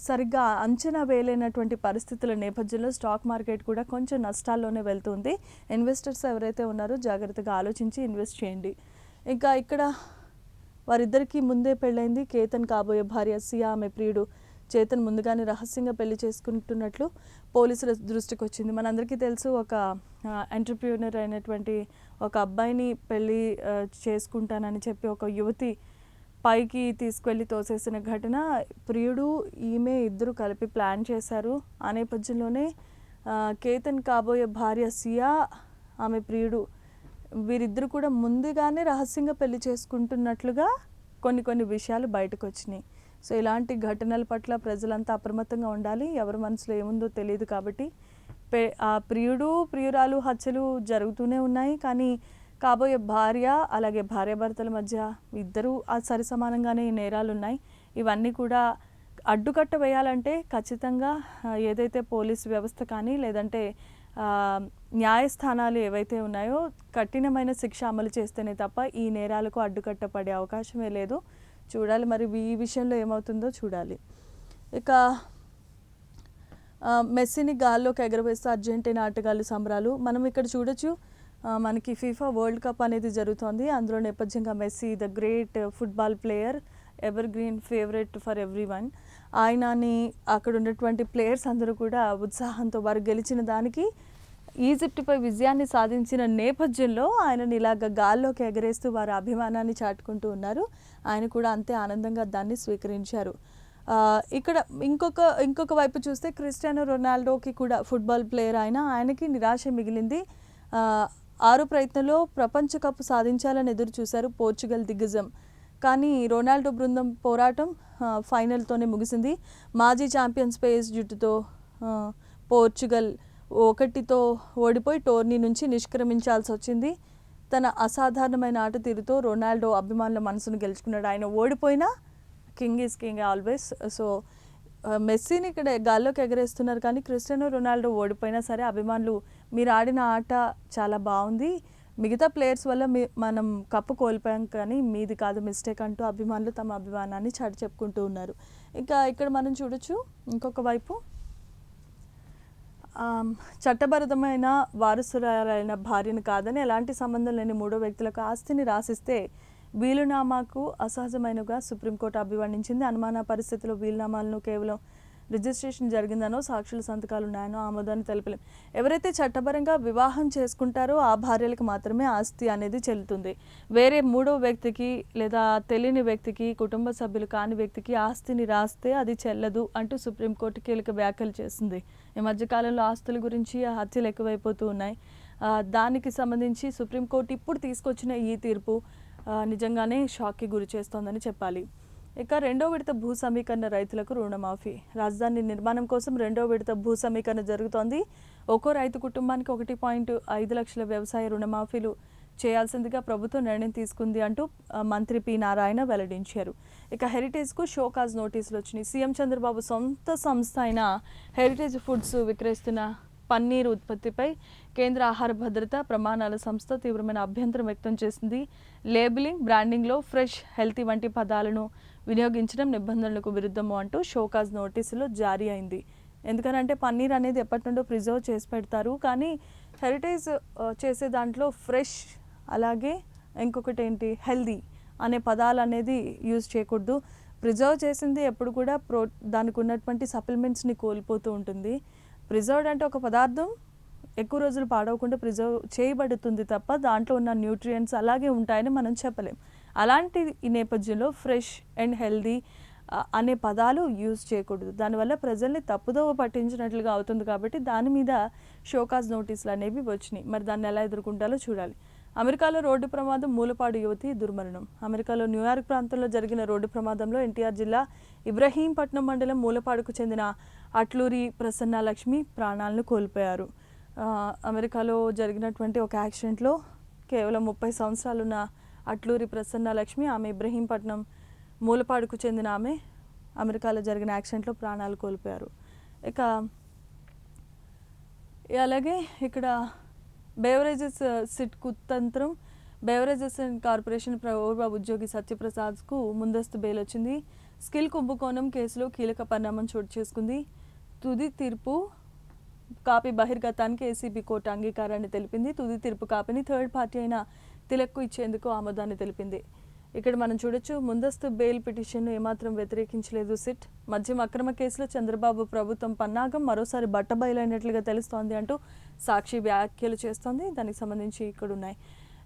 సరిగ్గా అంచనా వేయలేనటువంటి పరిస్థితుల నేపథ్యంలో స్టాక్ మార్కెట్ కూడా కొంచెం నష్టాల్లోనే వెళ్తుంది. ఇన్వెస్టర్స్ ఎవరైతే ఉన్నారో జాగ్రత్తగా ఆలోచించి ఇన్వెస్ట్ చేయండి. ఇంకా ఇక్కడ వారిద్దరికీ ముందే పెళ్ళైంది. కేతన్ కాబోయే భార్య సియా, ఆమె ప్రియుడు చేతన్ ముందుగానే రహస్యంగా పెళ్లి చేసుకుంటున్నట్లు పోలీసుల దృష్టికి వచ్చింది. మనందరికీ తెలుసు, ఒక ఎంటర్‌ప్రెన్యూర్ అయినటువంటి ఒక అబ్బాయిని పెళ్లి చేసుకుంటానని చెప్పి ఒక యువతి పైకి తీసుకెళ్ళి తోసేసిన ఘటన. ప్రియుడు, ఈమె ఇద్దరు కలిపి ప్లాన్ చేశారు. ఆ నేపథ్యంలోనే కేతన్ కాబోయే భార్య సియా, ఆమె ప్రియుడు వీరిద్దరు కూడా ముందుగానే రహస్యంగా పెళ్లి చేసుకుంటున్నట్లుగా కొన్ని విషయాలు బయటకు వచ్చినాయి. సో ఇలాంటి ఘటనల పట్ల ప్రజలంతా అప్రమత్తంగా ఉండాలి. ఎవరి మనసులో ఏముందో తెలియదు కాబట్టి ఆ ప్రియుడు, ప్రియురాలు హత్యలు జరుగుతూనే ఉన్నాయి. కానీ కాబోయే భార్య అలాగే భార్యాభర్తల మధ్య ఇద్దరు సరి సమానంగానే ఈ నేరాలు ఉన్నాయి. ఇవన్నీ కూడా అడ్డుకట్ట వేయాలంటే ఖచ్చితంగా ఏదైతే పోలీసు వ్యవస్థ కానీ లేదంటే న్యాయస్థానాలు ఏవైతే ఉన్నాయో కఠినమైన శిక్ష అమలు చేస్తేనే తప్ప ఈ నేరాలకు అడ్డుకట్ట పడే అవకాశమే లేదు. చూడాలి మరి ఈ విషయంలో ఏమవుతుందో చూడాలి. ఇక మెస్సీని గాల్లోకి ఎగరవేస్తూ అర్జెంటీనా ఆటగాళ్ళు సంబరాలు. మనం ఇక్కడ చూడొచ్చు, మనకి ఫీఫా వరల్డ్ కప్ అనేది జరుగుతోంది. అందులో నేపథ్యంగా Messi the great football player, evergreen favourite for everyone. ఆయనని అక్కడ ఉన్నటువంటి ప్లేయర్స్ అందరూ కూడా ఉత్సాహంతో వారు గెలిచిన దానికి ఈజిప్ట్పై విజయాన్ని సాధించిన నేపథ్యంలో ఆయనని ఇలాగ గాల్లోకి ఎగరేస్తూ వారి అభిమానాన్ని చాటుకుంటూ ఉన్నారు. ఆయన కూడా అంతే ఆనందంగా దాన్ని స్వీకరించారు. ఇక్కడ ఇంకొక వైపు చూస్తే క్రిస్టియానో రొనాల్డోకి కూడా ఫుట్బాల్ ప్లేయర్ ఆయనకి నిరాశ మిగిలింది. 6 ప్రయత్నంలో ప్రపంచ కప్ సాధించాలని ఎదురు చూశారు పోర్చుగల్ దిగ్గజం. కానీ రొనాల్డో బృందం పోరాటం ఫైనల్తోనే ముగిసింది. మాజీ ఛాంపియన్ స్పెయిన్ జట్టుతో పోర్చుగల్ 1-తో ఓడిపోయి టోర్నీ నుంచి నిష్క్రమించాల్సి వచ్చింది. తన అసాధారణమైన ఆట తీరుతో రొనాల్డో అభిమానుల మనసును గెలుచుకున్నాడు. ఆయన ఓడిపోయినా king is king always. So మెస్సీని ఇక్కడ గాల్లోకి ఎగరేస్తున్నారు. కానీ క్రిస్టియానో రొనాల్డో ఓడిపోయినా సరే అభిమానులు మీరు ఆడిన ఆట చాలా బాగుంది, మిగతా ప్లేయర్స్ వల్ల మనం కప్పు కోల్పోయాం కానీ మీది కాదు మిస్టేక్ అంటూ అభిమానులు తమ అభిమానాన్ని చాటి చెప్పుకుంటూ ఉన్నారు. ఇంకా ఇక్కడ మనం చూడొచ్చు, ఇంకొక వైపు చట్టబద్ధమైన వారసురాలైన భార్యను కాదని ఎలాంటి సంబంధం లేని 3 వ్యక్తులకు ఆస్తిని రాసిస్తే వీలునామాకు అసహజమైనగా సుప్రీంకోర్టు అభివర్ణించింది. అనుమాన పరిస్థితుల్లో వీలునామాలను కేవలం రిజిస్ట్రేషన్ జరిగిందనో సాక్షుల సంతకాలు ఉన్నాయనో ఆమోదాన్ని తెలిపలేం. ఎవరైతే చట్టపరంగా వివాహం చేసుకుంటారో ఆ భార్యలకు మాత్రమే ఆస్తి అనేది చెల్లుతుంది. వేరే మూడో వ్యక్తికి లేదా తెలియని వ్యక్తికి, కుటుంబ సభ్యులు కాని వ్యక్తికి ఆస్తిని రాస్తే అది చెల్లదు అంటూ సుప్రీంకోర్టు కీలక వ్యాఖ్యలు చేసింది. ఈ మధ్యకాలంలో ఆస్తుల గురించి హత్యలు ఎక్కువైపోతూ ఉన్నాయి. దానికి సంబంధించి సుప్రీంకోర్టు ఇప్పుడు తీసుకొచ్చిన ఈ తీర్పు నిజంగానే షాక్కి గురి చేస్తోందని చెప్పాలి. ఇక రెండో విడత భూ సమీకరణ రైతులకు రుణమాఫీ. రాజధాని నిర్మాణం కోసం రెండో విడత భూ సమీకరణ జరుగుతోంది. ఒక్కో రైతు కుటుంబానికి 1.5 లక్షల వ్యవసాయ రుణమాఫీలు చేయాల్సిందిగా ప్రభుత్వం నిర్ణయం తీసుకుంది అంటూ మంత్రి పి నారాయణ వెల్లడించారు. ఇక హెరిటేజ్కు షోకాజ్ నోటీసులు వచ్చినాయి. సీఎం చంద్రబాబు సొంత సంస్థ అయిన హెరిటేజ్ ఫుడ్స్ విక్రయిస్తున్న పన్నీరు ఉత్పత్తిపై కేంద్ర ఆహార భద్రత ప్రమాణాల సంస్థ తీవ్రమైన అభ్యంతరం వ్యక్తం చేసింది. లేబులింగ్, బ్రాండింగ్లో ఫ్రెష్, హెల్తీ వంటి పదాలను వినియోగించడం నిబంధనలకు విరుద్ధము అంటూ షోకాజ్ నోటీసులో జారీ అయింది. ఎందుకనంటే పన్నీర్ అనేది ఎప్పటి నుండో ప్రిజర్వ్ చేసి పెడతారు, కానీ హెరిటేజ్ చేసే దాంట్లో ఫ్రెష్ అలాగే ఇంకొకటి ఏంటి హెల్దీ అనే పదాలు అనేది యూజ్ చేయకూడదు. ప్రిజర్వ్ చేసింది ఎప్పుడు కూడా దానికి ఉన్నటువంటి సప్లిమెంట్స్ని కోల్పోతూ ఉంటుంది. ప్రిజర్వ్డ్ అంటే ఒక పదార్థం ఎక్కువ రోజులు పాడవకుండా ప్రిజర్వ్ చేయబడుతుంది తప్ప దాంట్లో ఉన్న న్యూట్రియంట్స్ అలాగే ఉంటాయని మనం చెప్పలేం. అలాంటి ఈ నేపథ్యంలో ఫ్రెష్ అండ్ హెల్దీ అనే పదాలు యూజ్ చేయకూడదు. దానివల్ల ప్రజల్ని తప్పుదోవ పట్టించినట్లుగా అవుతుంది. కాబట్టి దాని మీద షోకాజ్ నోటీసులు అనేవి వచ్చినాయి. మరి దాన్ని ఎలా ఎదుర్కొంటారో చూడాలి. అమెరికాలో రోడ్డు ప్రమాదం, మూలపాడు యువతి దుర్మరణం. అమెరికాలో న్యూయార్క్ ప్రాంతంలో జరిగిన రోడ్డు ప్రమాదంలో ఎన్టీఆర్ జిల్లా ఇబ్రహీంపట్నం మండలం మూలపాడుకు చెందిన అట్లూరి ప్రసన్నలక్ష్మి ప్రాణాలను కోల్పోయారు. అమెరికాలో జరిగినటువంటి ఒక యాక్సిడెంట్లో కేవలం 30 సంవత్సరాలున్న అట్లూరి ప్రసన్నలక్ష్మి, ఆమె ఇబ్రహీంపట్నం మూలపాడుకు చెందిన ఆమె అమెరికాలో జరిగిన యాక్సిడెంట్లో ప్రాణాలు కోల్పోయారు. ఇక అలాగే ఇక్కడ బేవరేజెస్ సిట్ కుతంత్రం. బేవరేజెస్ అండ్ కార్పొరేషన్ పూర్వ ఉద్యోగి సత్యప్రసాద్కు ముందస్తు బెయిల్ వచ్చింది. స్కిల్ కుంభకోణం కేసులో కీలక పరిణామం చోటు చేసుకుంది. తుది తీర్పు కాపీ బహిర్గతానికి ఏసీబీ కోర్టు అంగీకారాన్ని తెలిపింది. తుది తీర్పు కాపీని థర్డ్ పార్టీ అయిన తిలక్కు ఇచ్చేందుకు ఆమోదాన్ని తెలిపింది. ఇక్కడ మనం చూడొచ్చు, ముందస్తు బెయిల్ పిటిషన్ను ఏమాత్రం వ్యతిరేకించలేదు సిట్. మద్యం అక్రమ కేసులో చంద్రబాబు ప్రభుత్వం పన్నాగం మరోసారి బట్టబయలైనట్లుగా తెలుస్తోంది అంటూ సాక్షి వ్యాఖ్యలు చేస్తోంది. దానికి సంబంధించి ఇక్కడ ఉన్నాయి.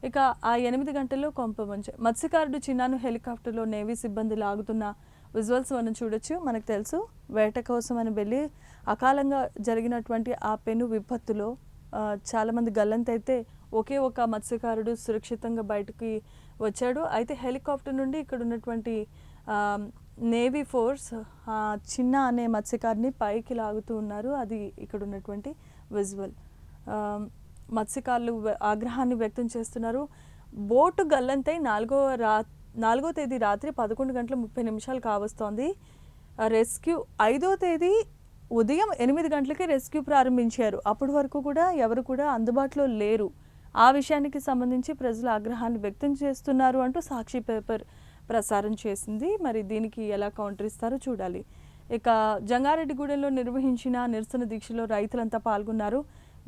ఇక ఆ 8 గంటల్లో కొంపమంచు. మత్స్యకారుడు చిన్నాను హెలికాప్టర్లో నేవీ సిబ్బంది లాగుతున్న విజువల్స్ మనం చూడొచ్చు. మనకు తెలుసు, వేట కోసం అని వెళ్ళి అకాలంగా జరిగినటువంటి ఆ పెను విపత్తులో చాలామంది గల్లంతైతే ఒకే ఒక మత్స్యకారుడు సురక్షితంగా బయటకి వచ్చాడు. అయితే హెలికాప్టర్ నుండి ఇక్కడ ఉన్నటువంటి నేవీ ఫోర్స్ చిన్న అనే మత్స్యకారిని పైకి లాగుతూ ఉన్నారు. అది ఇక్కడ ఉన్నటువంటి విజువల్. మత్స్యకారులు ఆగ్రహాన్ని వ్యక్తం చేస్తున్నారు. బోటు గల్లంతై 4వ తేదీ రాత్రి 11:30 కావస్తోంది. రెస్క్యూ 5వ తేదీ ఉదయం 8 గంటలకి రెస్క్యూ ప్రారంభించారు. అప్పటి వరకు కూడా ఎవరు కూడా అందుబాటులో లేరు. ఆ విషయానికి సంబంధించి ప్రజలు ఆగ్రహాన్ని వ్యక్తం చేస్తున్నారు అంటూ సాక్షి పేపర్ ప్రసారం చేసింది. మరి దీనికి ఎలా కౌంటర్ ఇస్తారో చూడాలి. ఇక జంగారెడ్డిగూడెంలో నిర్వహించిన నిరసన దీక్షలో రైతులంతా పాల్గొన్నారు.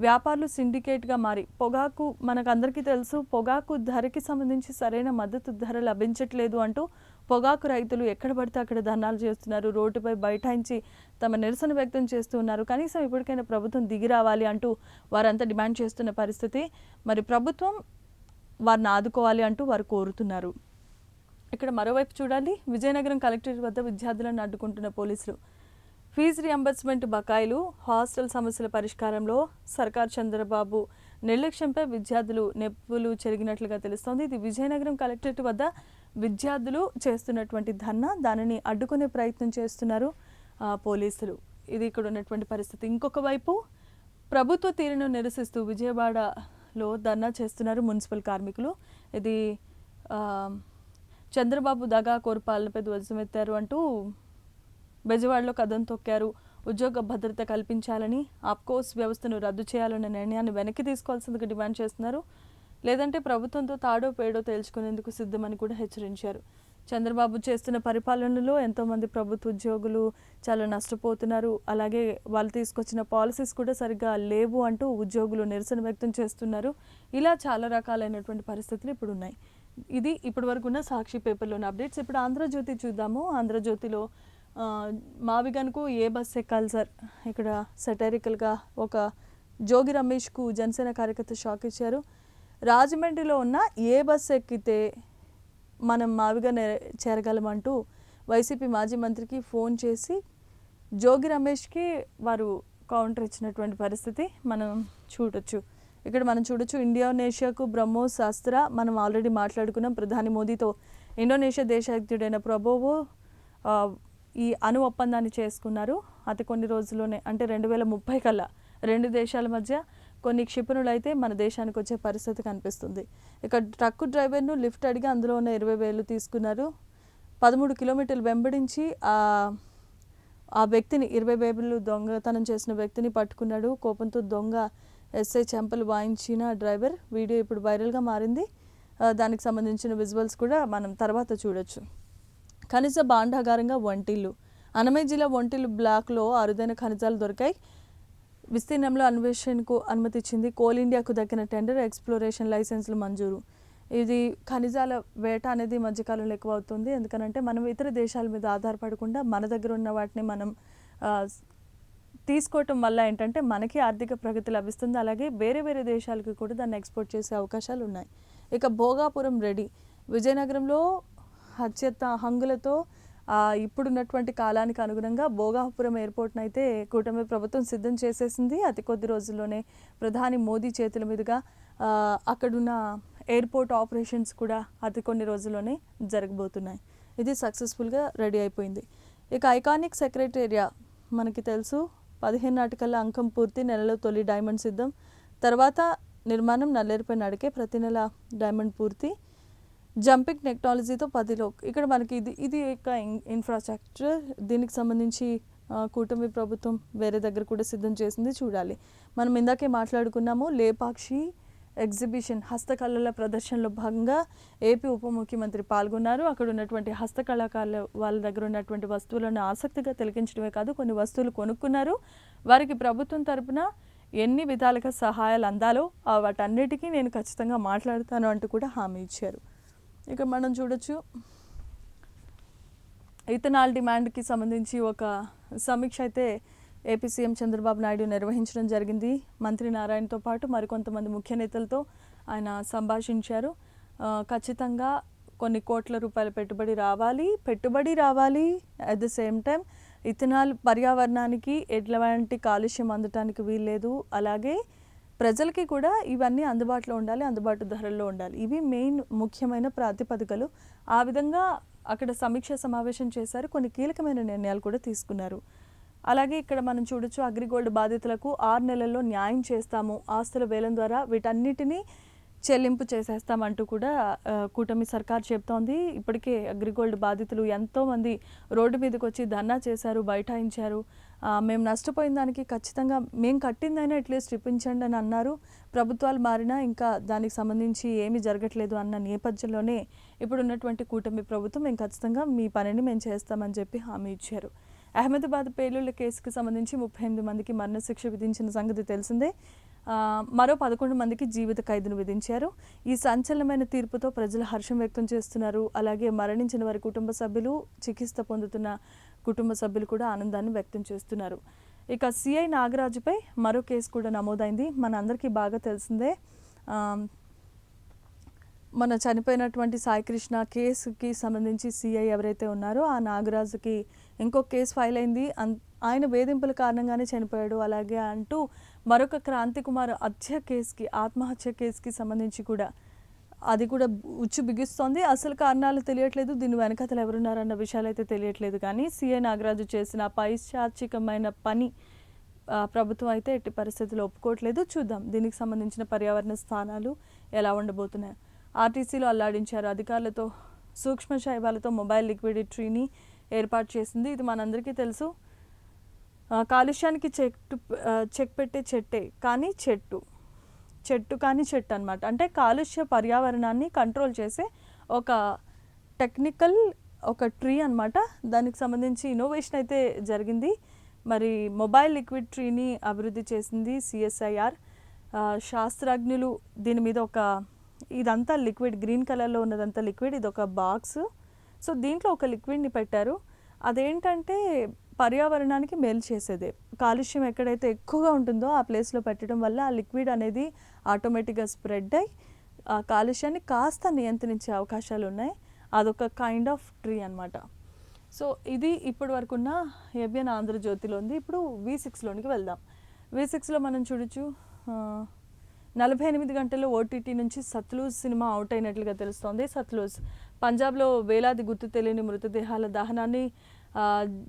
వ్యాపారులు సిండికేట్గా మారి పొగాకు, మనకందరికీ తెలుసు, పొగాకు ధరకి సంబంధించి సరైన మద్దతు ధర లభించట్లేదు అంటూ పొగాకు రైతులు ఎక్కడ పడితే అక్కడ ధర్నాలు చేస్తున్నారు. రోడ్డుపై బైఠాయించి తమ నిరసన వ్యక్తం చేస్తూ ఉన్నారు. కనీసం ఇప్పటికైనా ప్రభుత్వం దిగి రావాలి అంటూ వారంతా డిమాండ్ చేస్తున్న పరిస్థితి. మరి ప్రభుత్వం వారిని ఆదుకోవాలి అంటూ వారు కోరుతున్నారు. ఇక్కడ మరోవైపు చూడాలి, విజయనగరం కలెక్టరేట్ వద్ద విద్యార్థులను అడ్డుకుంటున్న పోలీసులు. ఫీజు రియంబర్స్మెంట్ బకాయిలు, హాస్టల్ సమస్యల పరిష్కారంలో సర్కార్ చంద్రబాబు నిర్లక్ష్యంపై విద్యార్థులు నెప్పులు చెరిగినట్లుగా తెలుస్తోంది. ఇది విజయనగరం కలెక్టరేట్ వద్ద విద్యార్థులు చేస్తున్నటువంటి ధర్నా. దానిని అడ్డుకునే ప్రయత్నం చేస్తున్నారు పోలీసులు. ఇది ఇక్కడ ఉన్నటువంటి పరిస్థితి. ఇంకొక వైపు ప్రభుత్వ తీరును నిరసిస్తూ విజయవాడలో ధర్నా చేస్తున్నారు మున్సిపల్ కార్మికులు. ఇది చంద్రబాబు దగా కోర్పాలపై ధ్వజమెత్తారు అంటూ బెజవాడలో కదం తొక్కారు. ఉద్యోగ భద్రత కల్పించాలని, ఆప్కోస్ వ్యవస్థను రద్దు చేయాలనే నిర్ణయాన్ని వెనక్కి తీసుకోవాల్సిందిగా డిమాండ్ చేస్తున్నారు. లేదంటే ప్రభుత్వంతో తాడో పేడో తేల్చుకునేందుకు సిద్ధమని కూడా హెచ్చరించారు. చంద్రబాబు చేస్తున్న పరిపాలనలో ఎంతోమంది ప్రభుత్వ ఉద్యోగులు చాలా నష్టపోతున్నారు. అలాగే వాళ్ళు తీసుకొచ్చిన పాలసీస్ కూడా సరిగ్గా లేవు అంటూ ఉద్యోగులు నిరసన వ్యక్తం చేస్తున్నారు. ఇలా చాలా రకాలైనటువంటి పరిస్థితులు ఇప్పుడు ఉన్నాయి. ఇది ఇప్పటివరకు ఉన్న సాక్షి పేపర్లోని అప్డేట్స్. ఇప్పుడు ఆంధ్రజ్యోతి చూద్దాము. ఆంధ్రజ్యోతిలో మావిగన్కు ఏ బస్ ఎక్కాలి సార్, ఇక్కడ సెటరికల్గా ఒక జోగి రమేష్కు జనసేన కార్యకర్త షాక్ ఇచ్చారు. రాజమండ్రిలో ఉన్న ఏ బస్ ఎక్కితే మనం మావిగన్ చేరగలమంటూ వైసీపీ మాజీ మంత్రికి ఫోన్ చేసి జోగి రమేష్కి వారు కౌంటర్ ఇచ్చినటువంటి పరిస్థితి మనం చూడొచ్చు. ఇక్కడ మనం చూడొచ్చు, ఇండోనేషియాకు బ్రహ్మోస్ అస్త్ర. మనం ఆల్రెడీ మాట్లాడుకున్నాం. ప్రధాని మోదీతో ఇండోనేషియా దేశాధ్యక్షుడైన ప్రబోవో ఈ అణు ఒప్పందాన్ని చేసుకున్నారు. అతి కొన్ని రోజుల్లోనే, అంటే 2030 కల్లా రెండు దేశాల మధ్య కొన్ని క్షిపణులు అయితే మన దేశానికి వచ్చే పరిస్థితి కనిపిస్తుంది. ఇక ట్రక్కు డ్రైవర్ను లిఫ్ట్ అడిగి అందులో ఉన్న 20,000 తీసుకున్నారు. 13 కిలోమీటర్లు వెంబడించి ఆ వ్యక్తిని 20,000 దొంగతనం చేసిన వ్యక్తిని పట్టుకున్నాడు. కోపంతో దొంగ ఎస్ఐ చెంపలు వాయించిన డ్రైవర్ వీడియో ఇప్పుడు వైరల్గా మారింది. దానికి సంబంధించిన విజువల్స్ కూడా మనం తర్వాత చూడొచ్చు. ఖనిజ భాండాగారంగా వంటిల్లు. అన్నమయ్య జిల్లా వంటిల్లు బ్లాక్లో అరుదైన ఖనిజాలు దొరికాయి. విస్తీర్ణంలో అన్వేషణకు అనుమతి ఇచ్చింది కోల్ ఇండియాకు దక్కిన టెండర్. ఎక్స్ప్లోరేషన్ లైసెన్సులు మంజూరు. ఇది ఖనిజాల వేట అనేది మధ్యకాలంలో ఎక్కువ అవుతుంది. ఎందుకనంటే మనం ఇతర దేశాల మీద ఆధారపడకుండా మన దగ్గర ఉన్న వాటిని మనం తీసుకోవటం వల్ల ఏంటంటే మనకి ఆర్థిక ప్రగతి లభిస్తుంది. అలాగే వేరే వేరే దేశాలకు కూడా దాన్ని ఎక్స్పోర్ట్ చేసే అవకాశాలు ఉన్నాయి. ఇక భోగాపురం రెడీ. విజయనగరంలో అత్యంత హంగులతో ఇప్పుడున్నటువంటి కాలానికి అనుగుణంగా భోగాపురం ఎయిర్పోర్ట్ని అయితే కూటమి ప్రభుత్వం సిద్ధం చేసేసింది. అతి కొద్ది రోజుల్లోనే ప్రధాని మోదీ చేతుల మీదుగా అక్కడున్న ఎయిర్పోర్ట్ ఆపరేషన్స్ కూడా అతి కొన్ని రోజుల్లోనే జరగబోతున్నాయి. ఇది సక్సెస్ఫుల్గా రెడీ అయిపోయింది. ఇక ఐకానిక్ సెక్రటేరియా మనకి తెలుసు, 15 నాటికల్లా అంకం పూర్తి. నెలలో తొలి డైమండ్ సిద్ధం. తర్వాత నిర్మాణం నల్లేరుపై నడికే. ప్రతి నెల డైమండ్ పూర్తి. జంపింగ్ టెక్నాలజీతో 10లో. ఇక్కడ మనకి ఇది ఒక ఇన్ఫ్రాస్ట్రక్చర్. దీనికి సంబంధించి కూటమి ప్రభుత్వం వేరే దగ్గర కూడా సిద్ధం చేసింది, చూడాలి. మనం ఇందాకే మాట్లాడుకున్నాము, లేపాక్షి ఎగ్జిబిషన్ హస్తకళల ప్రదర్శనలో భాగంగా ఏపీ ఉప ముఖ్యమంత్రి పాల్గొన్నారు. అక్కడ ఉన్నటువంటి హస్తకళాకారుల వాళ్ళ దగ్గర ఉన్నటువంటి వస్తువులను ఆసక్తిగా తిలకించడమే కాదు, కొన్ని వస్తువులు కొనుక్కున్నారు. వారికి ప్రభుత్వం తరపున ఎన్ని విధాలుగా సహాయాలు అందాలో వాటన్నిటికీ నేను ఖచ్చితంగా మాట్లాడతాను అంటూ కూడా హామీ ఇచ్చారు. ఇక మనం చూడొచ్చు, ఇథనాల్ డిమాండ్కి సంబంధించి ఒక సమీక్ష అయితే ఏపీ సీఎం చంద్రబాబు నాయుడు నిర్వహించడం జరిగింది. మంత్రి నారాయణతో పాటు మరికొంతమంది ముఖ్య నేతలతో ఆయన సంభాషించారు. ఖచ్చితంగా కొన్ని కోట్ల రూపాయల పెట్టుబడి రావాలి. At the same time ethanol పర్యావరణానికి ఎట్లాంటి కాలుష్యం అందటానికి వీల్లేదు. అలాగే ప్రజలకి కూడా ఇవన్నీ అందుబాటులో ఉండాలి, అందుబాటు ధరల్లో ఉండాలి. ఇవి మెయిన్ ముఖ్యమైన ప్రాతిపదికలు. ఆ విధంగా అక్కడ సమీక్ష సమావేశం చేశారు. కొన్ని కీలకమైన నిర్ణయాలు కూడా తీసుకున్నారు. అలాగే ఇక్కడ మనం చూడొచ్చు, అగ్రిగోల్డ్ బాధితులకు 6 నెలల్లో న్యాయం చేస్తాము, ఆస్తుల వేలం ద్వారా వీటన్నిటినీ చెల్లింపు చేసేస్తామంటూ కూడా కూటమి సర్కార్ చెప్తోంది. ఇప్పటికే అగ్రిగోల్డ్ బాధితులు ఎంతోమంది రోడ్డు మీదకి వచ్చి ధర్నా చేశారు, బైఠాయించారు. మేము నష్టపోయిన దానికి ఖచ్చితంగా మేము కట్టిందైనా అట్లీస్ట్ ఇప్పించండి అని అన్నారు. ప్రభుత్వాలు మారినా ఇంకా దానికి సంబంధించి ఏమీ జరగట్లేదు అన్న నేపథ్యంలోనే ఇప్పుడు ఉన్నటువంటి కూటమి ప్రభుత్వం మేము ఖచ్చితంగా మీ పనిని మేము చేస్తామని చెప్పి హామీ ఇచ్చారు. అహ్మదాబాద్ పేలుళ్ల కేసుకు సంబంధించి 38 మందికి మరణశిక్ష విధించిన సంగతి తెలిసిందే. మరో 11 మందికి జీవిత ఖైదును విధించారు. ఈ సంచలనమైన తీర్పుతో ప్రజలు హర్షం వ్యక్తం చేస్తున్నారు. అలాగే మరణించిన వారి కుటుంబ సభ్యులు, చికిత్స పొందుతున్న కుటుంబ సభ్యులు కూడా ఆనందాన్ని వ్యక్తం చేస్తున్నారు. ఇక సిఐ నాగరాజుపై మరో కేసు కూడా నమోదైంది. మన అందరికీ బాగా తెలిసిందే, మన చనిపోయినటువంటి సాయికృష్ణ కేసుకి సంబంధించి సిఐ ఎవరైతే ఉన్నారో ఆ నాగరాజుకి ఇంకో కేసు ఫైల్ అయింది. ఆయన వేధింపుల కారణంగానే చనిపోయాడు అలాగే అంటూ మరొక క్రాంతి కుమార్ ఆత్మహత్య కేసుకి సంబంధించి కూడా అది కూడా ఉచ్చు బిగిస్తోంది. అసలు కారణాలు తెలియట్లేదు, దీని వెనకతలు ఎవరున్నారన్న విషయాలు అయితే తెలియట్లేదు. కానీ సిఐ నాగరాజు చేసిన పైశాచికమైన పని ప్రభుత్వం అయితే ఎట్టి పరిస్థితుల్లో ఒప్పుకోవట్లేదు. చూద్దాం దీనికి సంబంధించిన పర్యావరణ స్థానాలు ఎలా ఉండబోతున్నాయి. ఆర్టీసీలో అల్లాడించారు. అధికారులతో సూక్ష్మ శైవాలతో మొబైల్ లిక్విడిటీని ఏర్పాటు చేసింది. ఇది మనందరికీ తెలుసు. కాలుష్యానికి చెక్ పెట్టే చెట్టే కానీ చెట్టు కానీ చెట్టు అనమాట. అంటే కాలుష్య పర్యావరణాన్ని కంట్రోల్ చేసే ఒక ట్రీ అనమాట. దానికి సంబంధించి ఇన్నోవేషన్ అయితే జరిగింది. మరి మొబైల్ లిక్విడ్ ట్రీని అభివృద్ధి చేసింది సిఎస్ఐఆర్. శాస్త్రజ్ఞులు దీని మీద ఒక ఇదంతా లిక్విడ్, గ్రీన్ కలర్లో ఉన్నదంతా లిక్విడ్, ఇది ఒక బాక్స్. సో దీంట్లో ఒక లిక్విడ్ని పెట్టారు. అదేంటంటే పర్యావరణానికి మేలు చేసేదే. కాలుష్యం ఎక్కడైతే ఎక్కువగా ఉంటుందో ఆ ప్లేస్లో పెట్టడం వల్ల ఆ లిక్విడ్ అనేది ఆటోమేటిక్గా స్ప్రెడ్ అయ్యి ఆ కాలుష్యాన్ని కాస్త నియంత్రించే అవకాశాలు ఉన్నాయి. అదొక కైండ్ ఆఫ్ ట్రీ అనమాట. సో ఇది ఇప్పటి వరకు ఉన్న ఏబిఎన్ ఆంధ్రజ్యోతిలో ఉంది. ఇప్పుడు V6లోనికి వెళ్దాం. V6లో మనం చూడొచ్చు 48 గంటల్లో ఓటీటీ నుంచి సత్లూజ్ సినిమా అవుట్ అయినట్లుగా తెలుస్తోంది. సత్లూజ్ పంజాబ్లో వేలాది గుర్తు తెలియని మృతదేహాల దహనాన్ని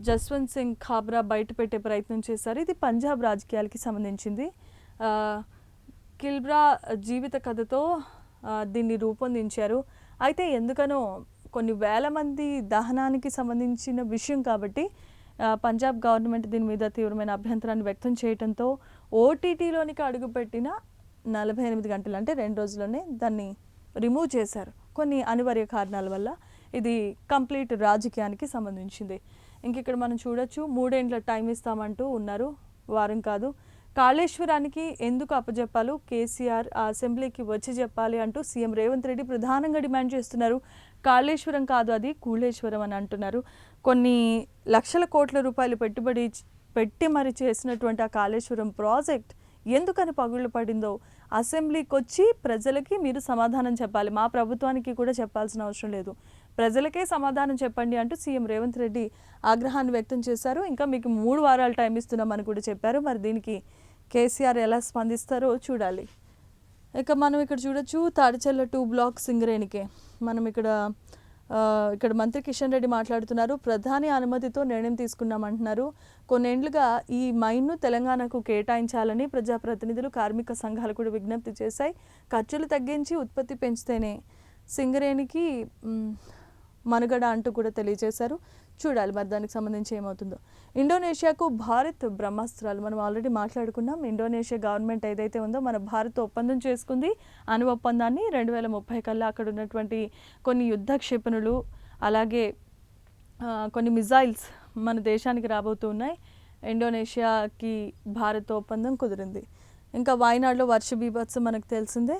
జస్వంత్ సింగ్ ఖాబ్రా బయటపెట్టే ప్రయత్నం చేశారు. ఇది పంజాబ్ రాజకీయాలకి సంబంధించింది. కిల్బ్రా జీవిత కథతో దీన్ని రూపొందించారు. అయితే ఎందుకనో కొన్ని వేల మంది దహనానికి సంబంధించిన విషయం కాబట్టి పంజాబ్ గవర్నమెంట్ దీని మీద తీవ్రమైన అభ్యంతరాన్ని వ్యక్తం చేయడంతో ఓటీటీలోనికి అడుగుపెట్టిన 48 గంటలు అంటే 2 రోజుల్లోనే దాన్ని రిమూవ్ చేశారు కొన్ని అనివార్య కారణాల వల్ల. ఇది కంప్లీట్ రాజకీయానికి సంబంధించింది. ఇంక ఇక్కడ మనం చూడొచ్చు 3 ఏండ్ల టైం ఇస్తామంటూ ఉన్నారు, వారం కాదు. కాళేశ్వరానికి ఎందుకు అప్పజెప్పాలో కేసీఆర్ ఆ అసెంబ్లీకి వచ్చి చెప్పాలి అంటూ సీఎం రేవంత్ రెడ్డి ప్రధానంగా డిమాండ్ చేస్తున్నారు. కాళేశ్వరం కాదు, అది కూలేశ్వరం అని అంటున్నారు. కొన్ని లక్షల కోట్ల రూపాయలు పెట్టుబడి పెట్టి మరి చేసినటువంటి ఆ కాళేశ్వరం ప్రాజెక్ట్ ఎందుకని పగుళ్ళు పడిందో అసెంబ్లీకి వచ్చి ప్రజలకి మీరు సమాధానం చెప్పాలి, మా ప్రభుత్వానికి కూడా చెప్పాల్సిన అవసరం లేదు, ప్రజలకే సమాధానం చెప్పండి అంటూ సీఎం రేవంత్ రెడ్డి ఆగ్రహాన్ని వ్యక్తం చేశారు. ఇంకా మీకు 3 వారాలు టైం ఇస్తున్నామని కూడా చెప్పారు. మరి దీనికి కేసీఆర్ ఎలా స్పందిస్తారో చూడాలి. ఇక మనం ఇక్కడ చూడొచ్చు తాడిచెల్ల 2 బ్లాక్ సింగరేణికే. మనం ఇక్కడ మంత్రి కిషన్ రెడ్డి మాట్లాడుతున్నారు. ప్రధాని అనుమతితో నిర్ణయం తీసుకున్నామంటున్నారు. కొన్నేండ్లుగా ఈ మైన్ను తెలంగాణకు కేటాయించాలని ప్రజాప్రతినిధులు, కార్మిక సంఘాలు కూడా విజ్ఞప్తి చేశాయి. ఖర్చులు తగ్గించి ఉత్పత్తి పెంచితేనే సింగరేణికి మనుగడ అంటూ కూడా తెలియజేశారు. చూడాలి మరి దానికి సంబంధించి ఏమవుతుందో. ఇండోనేషియాకు భారత్ బ్రహ్మాస్త్రాలు మనం ఆల్రెడీ మాట్లాడుకున్నాం. ఇండోనేషియా గవర్నమెంట్ ఏదైతే ఉందో మన భారత్ ఒప్పందం చేసుకుంది. అణు ఒప్పందాన్ని 2030 కల్లా అక్కడ ఉన్నటువంటి కొన్ని యుద్ధ క్షిపణులు అలాగే కొన్ని మిజైల్స్ మన దేశానికి రాబోతూ ఉన్నాయి. ఇండోనేషియాకి భారత్ ఒప్పందం కుదిరింది. ఇంకా వాయనాడులో వర్ష బీభత్సం మనకు తెలిసిందే.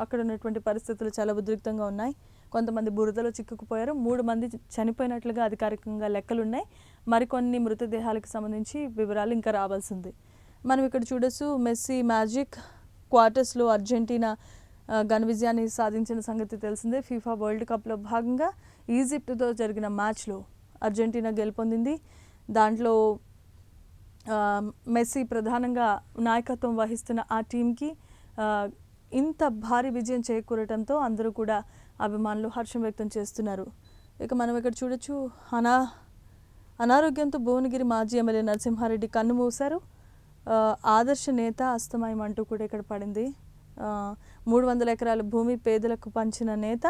అక్కడ ఉన్నటువంటి పరిస్థితులు చాలా ఉద్రిక్తంగా ఉన్నాయి. కొంతమంది బురదలో చిక్కుకుపోయారు. 3 మంది చనిపోయినట్లుగా అధికారికంగా లెక్కలున్నాయి. మరికొన్ని మృతదేహాలకు సంబంధించి వివరాలు ఇంకా రావాల్సింది. మనం ఇక్కడ చూడొచ్చు మెస్సీ మ్యాజిక్ క్వార్టర్స్లో అర్జెంటీనా ఘన విజయాన్ని సాధించిన సంగతి తెలిసిందే. ఫీఫా వరల్డ్ కప్లో భాగంగా ఈజిప్ట్తో జరిగిన మ్యాచ్లో అర్జెంటీనా గెలుపొందింది. దాంట్లో మెస్సీ ప్రధానంగా నాయకత్వం వహిస్తున్న ఆ టీంకి ఇంత భారీ విజయం చేకూరటంతో అందరూ కూడా అభిమానులు హర్షం వ్యక్తం చేస్తున్నారు. ఇక మనం ఇక్కడ చూడొచ్చు అనారోగ్యంతో భువనగిరి మాజీ ఎమ్మెల్యే నరసింహారెడ్డి కన్ను మూశారు. ఆదర్శ నేత అస్తమయం అంటూ కూడా ఇక్కడ పడింది. 300 ఎకరాల భూమి పేదలకు పంచిన నేత,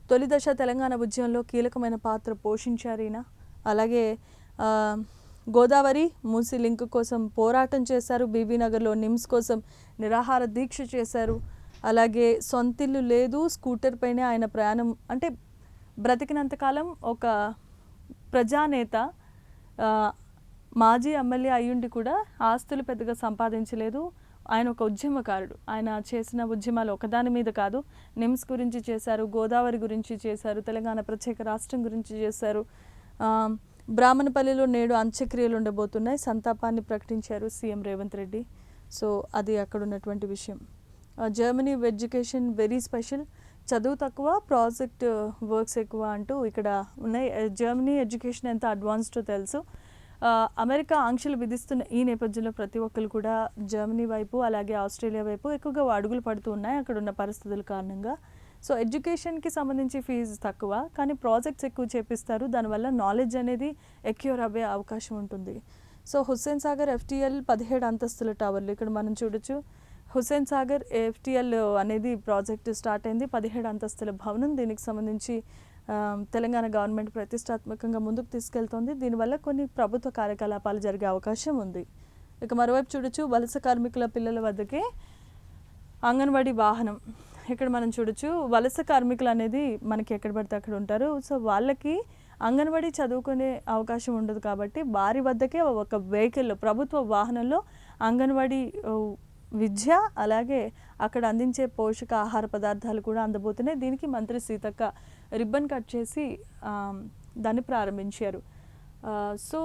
తొలి దశ తెలంగాణ ఉద్యమంలో కీలకమైన పాత్ర పోషించారు ఈయన. అలాగే గోదావరి మూసి లింక్ కోసం పోరాటం చేశారు. బీబీనగర్లో నిమ్స్ కోసం నిరాహార దీక్ష చేశారు. అలాగే సొంతిల్లు లేదు, స్కూటర్ పైనే ఆయన ప్రయాణం. అంటే బ్రతికినంతకాలం ఒక ప్రజానేత, మాజీ ఎమ్మెల్యే అయ్యుండి కూడా ఆస్తులు పెద్దగా సంపాదించలేదు. ఆయన ఒక ఉద్యమకారుడు. ఆయన చేసిన ఉద్యమాలు ఒకదాని మీద కాదు, నిమ్స్ గురించి చేశారు, గోదావరి గురించి చేశారు, తెలంగాణ ప్రత్యేక రాష్ట్రం గురించి చేశారు. బ్రాహ్మణపల్లిలో నేడు అంత్యక్రియలు ఉండబోతున్నాయి. సంతాపాన్ని ప్రకటించారు సీఎం రేవంత్ రెడ్డి. సో అది అక్కడ ఉన్నటువంటి విషయం. జర్మనీ ఎడ్యుకేషన్ వెరీ స్పెషల్, చదువు తక్కువ ప్రాజెక్ట్ వర్క్స్ ఎక్కువ అంటూ ఇక్కడ ఉన్నాయి. జర్మనీ ఎడ్యుకేషన్ ఎంత అడ్వాన్స్డో తెలుసు. అమెరికా ఆంక్షలు విధిస్తున్న ఈ నేపథ్యంలో ప్రతి ఒక్కరు కూడా జర్మనీ వైపు అలాగే ఆస్ట్రేలియా వైపు ఎక్కువగా అడుగులు పడుతూ ఉన్నాయి అక్కడ ఉన్న పరిస్థితుల కారణంగా. సో ఎడ్యుకేషన్కి సంబంధించి ఫీజు తక్కువ కానీ ప్రాజెక్ట్స్ ఎక్కువ చేపిస్తారు. దానివల్ల నాలెడ్జ్ అనేది ఎక్యూర్ అవ్వే అవకాశం ఉంటుంది. సో హుస్సేన్ సాగర్ FTL 17 అంతస్తుల టవర్లు ఇక్కడ మనం చూడొచ్చు. హుస్సేన్ సాగర్ FTL అనేది ప్రాజెక్టు స్టార్ట్ అయింది. 17 అంతస్తుల భవనం. దీనికి సంబంధించి తెలంగాణ గవర్నమెంట్ ప్రతిష్టాత్మకంగా ముందుకు తీసుకెళ్తోంది. దీనివల్ల కొన్ని ప్రభుత్వ కార్యకలాపాలు జరిగే అవకాశం ఉంది. ఇక మరోవైపు చూడొచ్చు వలస కార్మికుల పిల్లల వద్దకే అంగన్వాడీ వాహనం. ఇక్కడ మనం చూడొచ్చు వలస కార్మికులు అనేది మనకి ఎక్కడ పడితే అక్కడ ఉంటారు. సో వాళ్ళకి అంగన్వాడీ చదువుకునే అవకాశం ఉండదు కాబట్టి వారి వద్దకే ఒక వెహికల్లో ప్రభుత్వ వాహనంలో అంగన్వాడీ విద్య అలాగే అక్కడ అందించే పోషకాహార పదార్థాలు కూడా అందబోతున్నాయి. దీనికి మంత్రి సీతక్క రిబ్బన్ కట్ చేసి దాన్ని ప్రారంభించారు. సో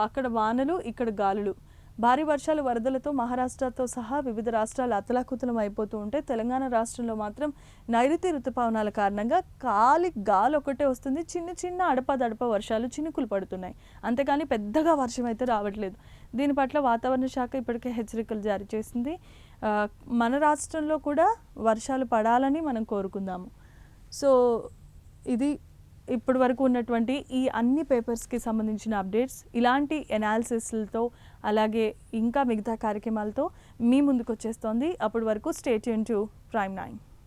అక్కడ వానలు, ఇక్కడ గాలులు, భారీ వర్షాలు, వరదలతో మహారాష్ట్రతో సహా వివిధ రాష్ట్రాలు అతలాకుతలం అయిపోతూ ఉంటే తెలంగాణ రాష్ట్రంలో మాత్రం నైరుతి ఋతుపవనాల కారణంగా గాలి ఒకటే వస్తుంది. చిన్న చిన్న అడపదడప వర్షాలు చినుకులు పడుతున్నాయి, అంతేకాని పెద్దగా వర్షం అయితే రావట్లేదు. దీని పట్ల వాతావరణ శాఖ ఇప్పటికే హెచ్చరికలు జారీ చేసింది. మన రాష్ట్రంలో కూడా వర్షాలు పడాలని మనం కోరుకుందాము. సో ఇది ఇప్పటి వరకు ఉన్నటువంటి ఈ అన్ని పేపర్స్కి సంబంధించిన అప్డేట్స్. ఇలాంటి ఎనాలిసిస్లతో అలాగే ఇంకా మిగతా కార్యక్రమాలతో మీ ముందుకు వచ్చేస్తోంది. అప్పటి వరకు స్టే ట్యూన్ టు ప్రైమ్ 9.